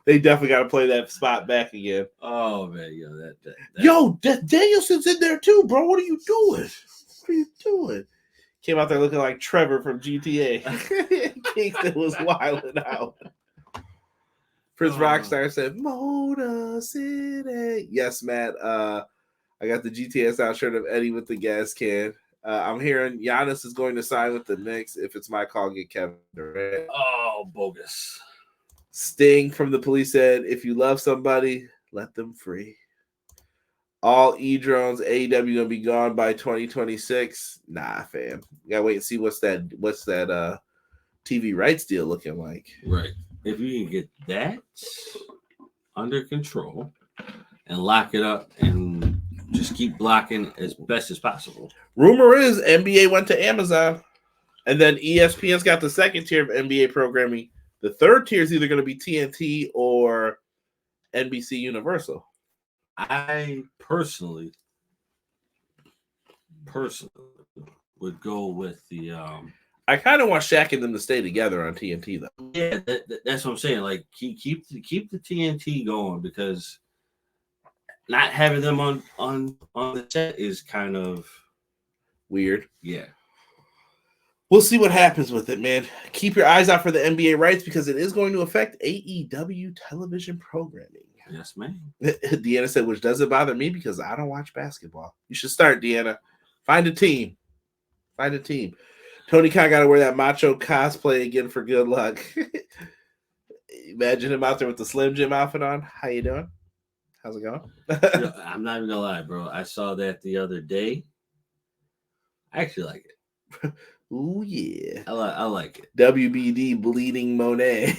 S1: They definitely got to play that spot back again.
S2: Oh, man.
S1: Danielson's in there too, bro. What are you doing? Came out there looking like Trevor from GTA. Kingston was wilding out. Prince Rockstar said, Motor City. Yes, Matt. I got the GTA style shirt of Eddie with the gas can. I'm hearing Giannis is going to sign with the Knicks. If it's my call, get Kevin Durant.
S2: Oh, bogus.
S1: Sting from the Police said, if you love somebody, let them free. All E-drones, AEW going to be gone by 2026. Nah, fam. You got to wait and see what's that TV rights deal looking like.
S2: Right. If you can get that under control and lock it up and just keep blocking as best as possible.
S1: Rumor is NBA went to Amazon, and then ESPN's got the second tier of NBA programming. The third tier is either going to be TNT or NBC Universal.
S2: I personally would go with the.
S1: I kind of want Shaq and them to stay together on TNT, though.
S2: Yeah, that's what I'm saying. Like, keep the TNT going, because not having them on the set is kind of
S1: weird.
S2: Yeah.
S1: We'll see what happens with it, man. Keep your eyes out for the NBA rights, because it is going to affect AEW television programming.
S2: Yes, man.
S1: Deanna said, which doesn't bother me because I don't watch basketball. You should start, Deanna. Find a team. Tony Khan got to wear that macho cosplay again for good luck. Imagine him out there with the Slim Jim outfit on. How you doing? How's it going?
S2: I'm not even going to lie, bro. I saw that the other day. I actually like it.
S1: Ooh, yeah.
S2: I like it.
S1: WBD Bleeding Monet.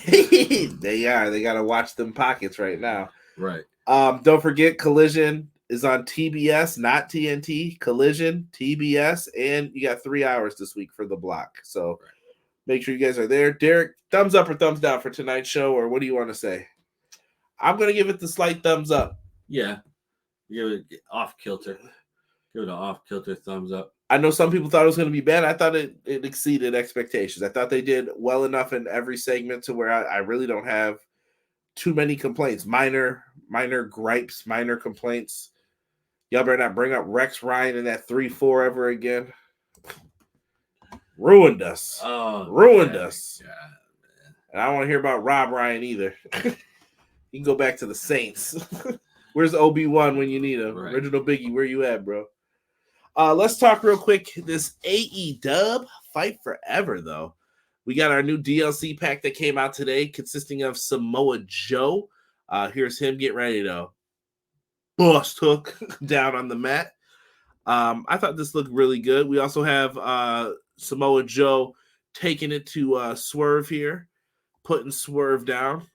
S1: They are. They got to watch them pockets right now.
S2: Right.
S1: Don't forget, Collision is on TBS, not TNT. Collision, TBS, and you got 3 hours this week for the block. So make sure you guys are there. Derek, thumbs up or thumbs down for tonight's show, or what do you want to say? I'm going to give it the slight thumbs up.
S2: Yeah. Give it off kilter. Give it an off kilter thumbs up.
S1: I know some people thought it was going to be bad. I thought it exceeded expectations. I thought they did well enough in every segment to where I really don't have too many complaints. Minor gripes, minor complaints. Y'all better not bring up Rex Ryan in that 3-4 ever again. Ruined us. Ruined us.
S2: God, man.
S1: And I don't want to hear about Rob Ryan either. You can go back to the Saints. Where's Obi-Wan when you need him? Right. Original Biggie, where you at, bro? Let's talk real quick. This AEW Fight Forever, though. We got our new DLC pack that came out today, consisting of Samoa Joe. Here's him. Get ready, though. bust hook down on the mat. I thought this looked really good. We also have Samoa Joe taking it to Swerve here, putting Swerve down.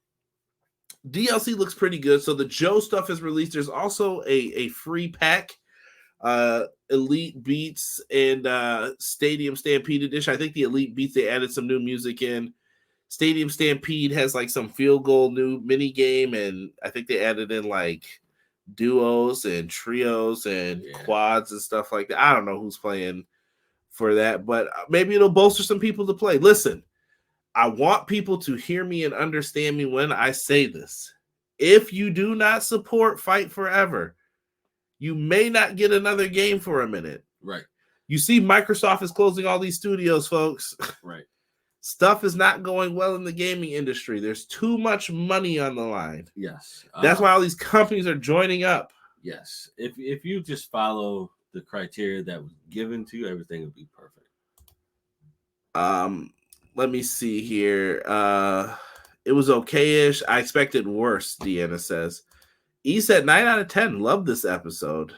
S1: DLC looks pretty good. So the Joe stuff is released. There's also a free pack, Elite Beats and Stadium Stampede edition. I think the Elite Beats, they added some new music in. Stadium Stampede has like some field goal new mini game, and I think they added in like duos and trios and quads and stuff like that. I don't know who's playing for that, but maybe it'll bolster some people to play. Listen, I want people to hear me and understand me when I say this. If you do not support Fight Forever, you may not get another game for a minute.
S2: Right.
S1: You see, Microsoft is closing all these studios, folks.
S2: Right.
S1: Stuff is not going well in the gaming industry. There's too much money on the line.
S2: Yes.
S1: That's why all these companies are joining up.
S2: Yes. If you just follow the criteria that was given to you, everything would be perfect.
S1: Let me see here. It was okay-ish. I expected worse, Deanna says. E said 9 out of 10. Love this episode.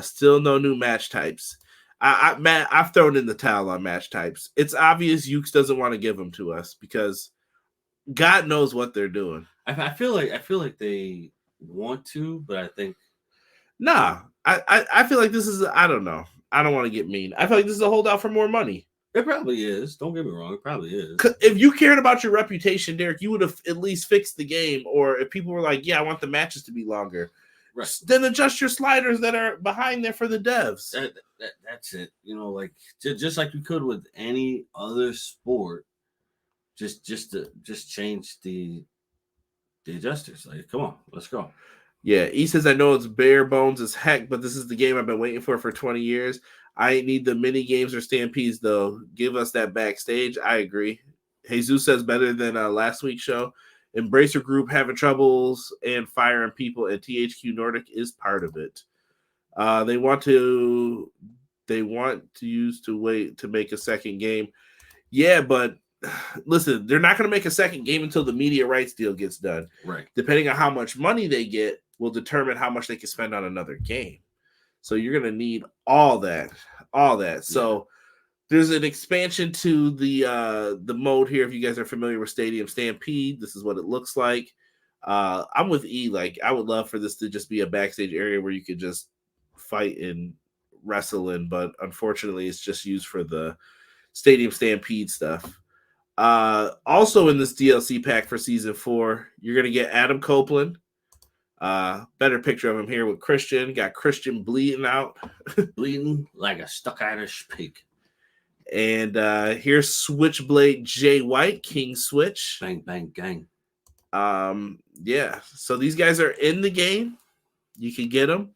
S1: Still no new match types. Matt, I've thrown in the towel on match types. It's obvious Ukes doesn't want to give them to us because God knows what they're doing.
S2: I feel like they want to, but I think
S1: I feel like this is, I don't know. I don't want to get mean. I feel like this is a holdout for more money.
S2: It probably is. Don't get me wrong. It probably is.
S1: If you cared about your reputation, Derek, you would have at least fixed the game. Or if people were like, yeah, I want the matches to be longer,
S2: right, then
S1: adjust your sliders that are behind there for the devs.
S2: That's it. You know, like just like you could with any other sport, just change the adjusters. Like, come on, let's go.
S1: Yeah, he says, I know it's bare bones as heck, but this is the game I've been waiting for 20 years. I ain't need the mini games or stampedes, though. Give us that backstage. I agree. Jesus says better than last week's show. Embracer Group having troubles and firing people, and THQ Nordic is part of it. They want to use to wait to make a second game. Yeah, but listen, they're not going to make a second game until the media rights deal gets done.
S2: Right.
S1: Depending on how much money they get will determine how much they can spend on another game. So you're going to need all that. So there's an expansion to the mode here. If you guys are familiar with Stadium Stampede, this is what it looks like. I'm with E. Like, I would love for this to just be a backstage area where you could just fight and wrestle in, but unfortunately it's just used for the Stadium Stampede stuff. Also in this DLC pack for season 4, you're going to get Adam Copeland. Better picture of him here with Christian. Got Christian bleeding out.
S2: Bleeding like a stuck Irish pig.
S1: And here's Switchblade Jay White, King Switch.
S2: Bang, bang, gang.
S1: Yeah, so these guys are in the game. You can get them.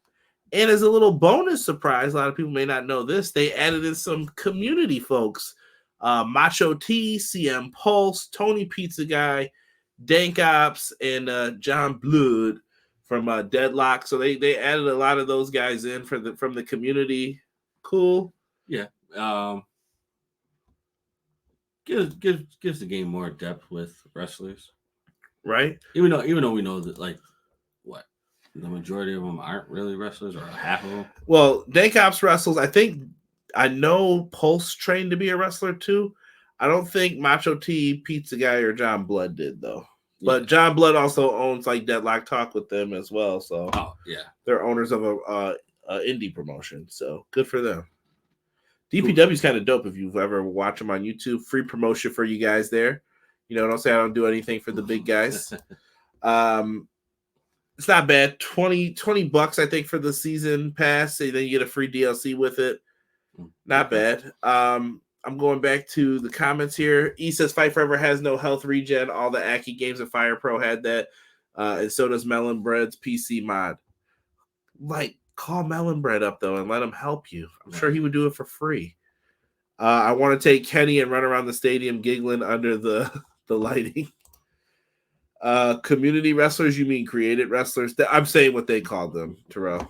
S1: And as a little bonus surprise, a lot of people may not know this, they added in some community folks. Macho T, CM Pulse, Tony Pizza Guy, Dank Ops, and John Blood from Deadlock. So they added a lot of those guys in from the community. Cool.
S2: Yeah. Gives the game more depth with wrestlers.
S1: Right?
S2: Even though we know that, like, what, the majority of them aren't really wrestlers, or half of them.
S1: Well, Dank Ops wrestles. I know Pulse trained to be a wrestler too. I don't think Macho T, Pizza Guy, or John Blood did though. But John Blood also owns like Deadlock Talk with them as well. So they're owners of a indie promotion. So good for them. DPW is kind of dope if you've ever watched them on YouTube. Free promotion for you guys there. You know, don't say I don't do anything for the big guys. It's not bad. $20 I think for the season pass. And then you get a free DLC with it. Not bad. I'm going back to the comments here. E says Fight Forever has no health regen. All the Aki games and Fire Pro had that. And so does Melon Bread's PC mod. Like, call Melon Bread up, though, and let him help you. I'm sure he would do it for free. I want to take Kenny and run around the stadium giggling under the lighting. Community wrestlers, you mean created wrestlers? I'm saying what they called them, Terrell.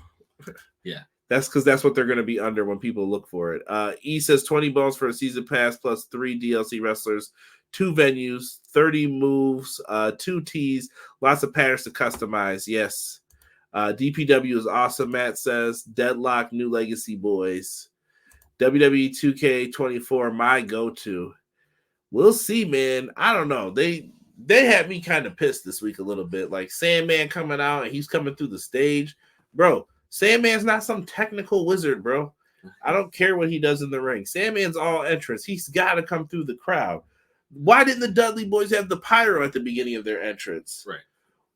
S2: Yeah.
S1: That's because that's what they're going to be under when people look for it. E says 20 bones for a season pass plus 3 DLC wrestlers, 2 venues, 30 moves, 2 tees, lots of patterns to customize. Yes. DPW is awesome, Matt says. Deadlock, New Legacy Boys. WWE 2K24, my go-to. We'll see, man. I don't know. They had me kind of pissed this week a little bit. Like Sandman coming out and he's coming through the stage. Bro, Sandman's not some technical wizard, bro. I don't care what he does in the ring. Sandman's all entrance. He's got to come through the crowd. Why didn't the Dudley Boys have the pyro at the beginning of their entrance?
S2: Right.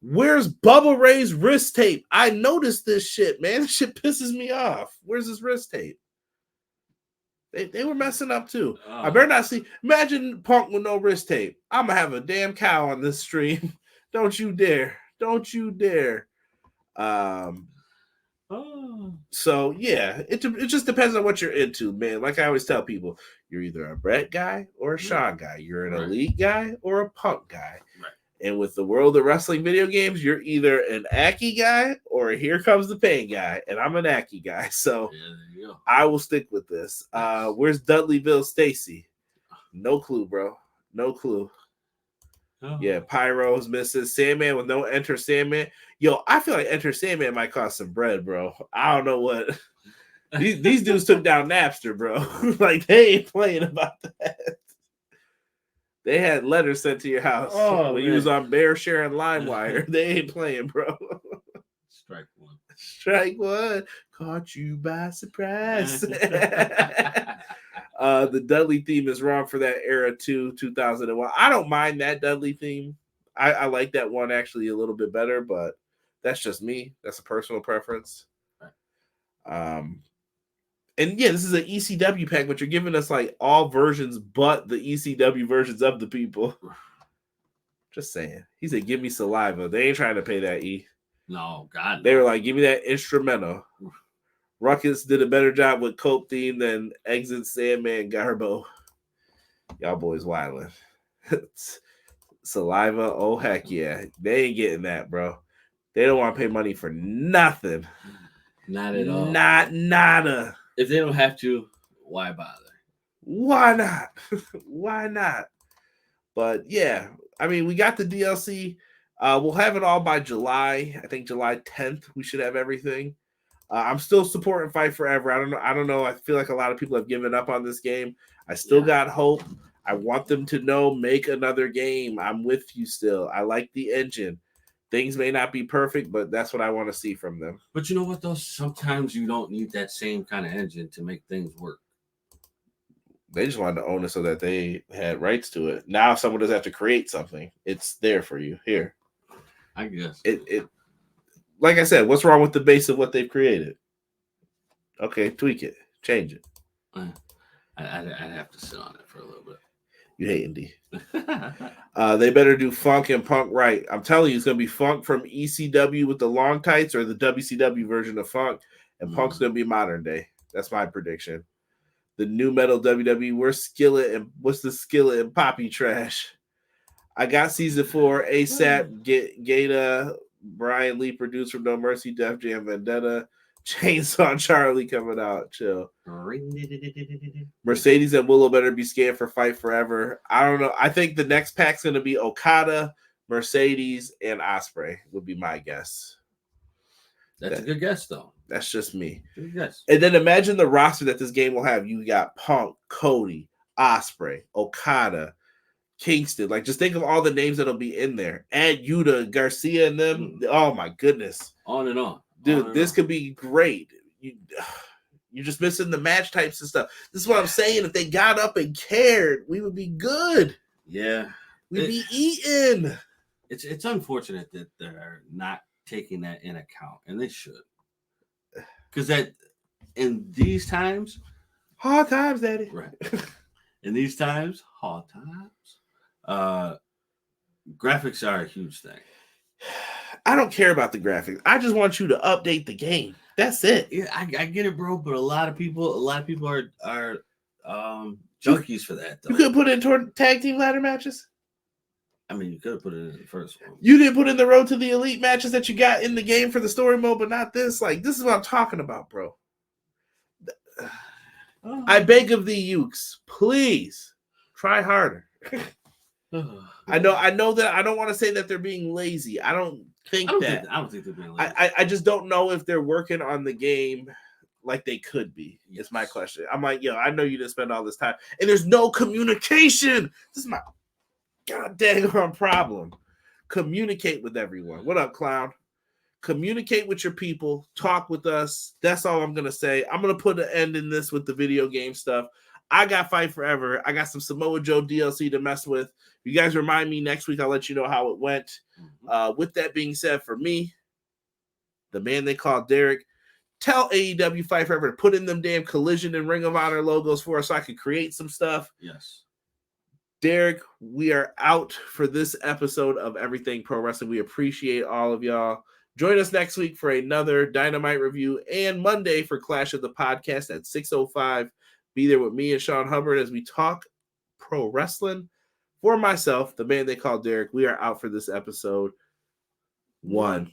S1: Where's Bubba Ray's wrist tape? I noticed this shit, man. This shit pisses me off. Where's his wrist tape? They were messing up too. I better not see. Imagine Punk with no wrist tape. I'm gonna have a damn cow on this stream. Don't you dare. Don't you dare. So yeah, it just depends on what you're into, man. Like I always tell people, you're either a Brett guy or a Sean guy. You're an elite guy or a Punk guy. Right. And with the world of wrestling video games, you're either an Aki guy or a Here Comes the Pain guy. And I'm an Aki guy. So I will stick with this. Where's Dudleyville Stacy? No clue, bro. No clue. Oh. Yeah, Pyro's missing. Sandman with no Enter Sandman. Yo, I feel like Enter Sandman might cost some bread, bro. I don't know what. These dudes took down Napster, bro. Like, they ain't playing about that. They had letters sent to your house when you was on Bear Share and LimeWire. They ain't playing, bro.
S2: Strike one.
S1: Strike one. Caught you by surprise. The Dudley theme is wrong for that era too, 2001. I don't mind that Dudley theme. I like that one actually a little bit better, but that's just me. That's a personal preference. And yeah, this is an ECW pack, but you're giving us like all versions but the ECW versions of the people. Just saying. He said, give me saliva. They ain't trying to pay that E.
S2: No, God. No.
S1: They were like, give me that instrumental. Ruckus did a better job with Cope theme than Exit Sandman Garbo. Y'all boys wildin'. Saliva, oh heck yeah. They ain't getting that, bro. They don't want to pay money for nothing.
S2: Not at all.
S1: Nada.
S2: If they don't have to, why bother?
S1: Why not? Why not? But yeah, I mean, we got the DLC. We'll have it all by July. I think July 10th, we should have everything. I'm still supporting Fight Forever. I don't know. I feel like a lot of people have given up on this game. I still got hope. I want them to know, make another game. I'm with you still. I like the engine. Things may not be perfect, but that's what I want to see from them.
S2: But you know what, though? Sometimes you don't need that same kind of engine to make things work.
S1: They just wanted to own it so that they had rights to it. Now, if someone does have to create something, it's there for you. Here.
S2: I guess.
S1: It like I said, what's wrong with the base of what they've created? Okay, tweak it. Change it.
S2: I'd have to sit on it for a little bit.
S1: You hate Indy. They better do Funk and Punk right. I'm telling you, it's going to be Funk from ECW with the long tights or the WCW version of Funk, and Punk's going to be modern day. That's my prediction. The new metal WWE, where's Skillet and what's the Skillet and Poppy trash? I got season 4, ASAP, Gata, Brian Lee produced from No Mercy, Def Jam Vendetta, Chainsaw Charlie coming out. Chill. Mercedes and Willow better be scared for Fight Forever. I don't know. I think the next pack's going to be Okada, Mercedes, and Ospreay would be my guess.
S2: That's a good guess, though.
S1: That's just me.
S2: Good guess.
S1: And then imagine the roster that this game will have. You got Punk, Cody, Ospreay, Okada, Kingston. Like, just think of all the names that'll be in there. Add Yuta, Garcia, and them. Oh, my goodness.
S2: On and on.
S1: Dude, this could be great. You're just missing the match types and stuff. This is what I'm saying. If they got up and cared, we would be good.
S2: Yeah.
S1: We'd be eating.
S2: It's unfortunate that they're not taking that in account, and they should. Because that in these times...
S1: Hard times, Daddy.
S2: Right. In these times, hard times, graphics are a huge thing.
S1: I don't care about the graphics. I just want you to update the game. That's it.
S2: Yeah, I get it, bro. But a lot of people are junkies for that. Though.
S1: You could put in tag team ladder matches.
S2: I mean, you could have put it in the first one.
S1: You didn't put in the Road to the Elite matches that you got in the game for the story mode, but not this. Like, this is what I'm talking about, bro. I beg of thee, Ukes, please try harder. I know that I don't want to say that they're being lazy. I don't think
S2: I
S1: that.
S2: don't think they're being lazy.
S1: I just don't know if they're working on the game like they could be. Is my question. I'm like, yo, I know you didn't spend all this time, and there's no communication. This is my goddamn problem. Communicate with everyone. What up, clown? Communicate with your people. Talk with us. That's all I'm gonna say. I'm gonna put an end in this with the video game stuff. I got Fight Forever. I got some Samoa Joe DLC to mess with. You guys remind me next week. I'll let you know how it went. With that being said, for me, the man they call Derek, tell AEW Fight Forever to put in them damn Collision and Ring of Honor logos for us so I can create some stuff.
S2: Yes.
S1: Derek, we are out for this episode of Everything Pro Wrestling. We appreciate all of y'all. Join us next week for another Dynamite review and Monday for Clash of the Podcast at 6:05. Be there with me and Sean Hubbard as we talk pro wrestling. For myself, the man they call Derek, we are out for this episode. 1.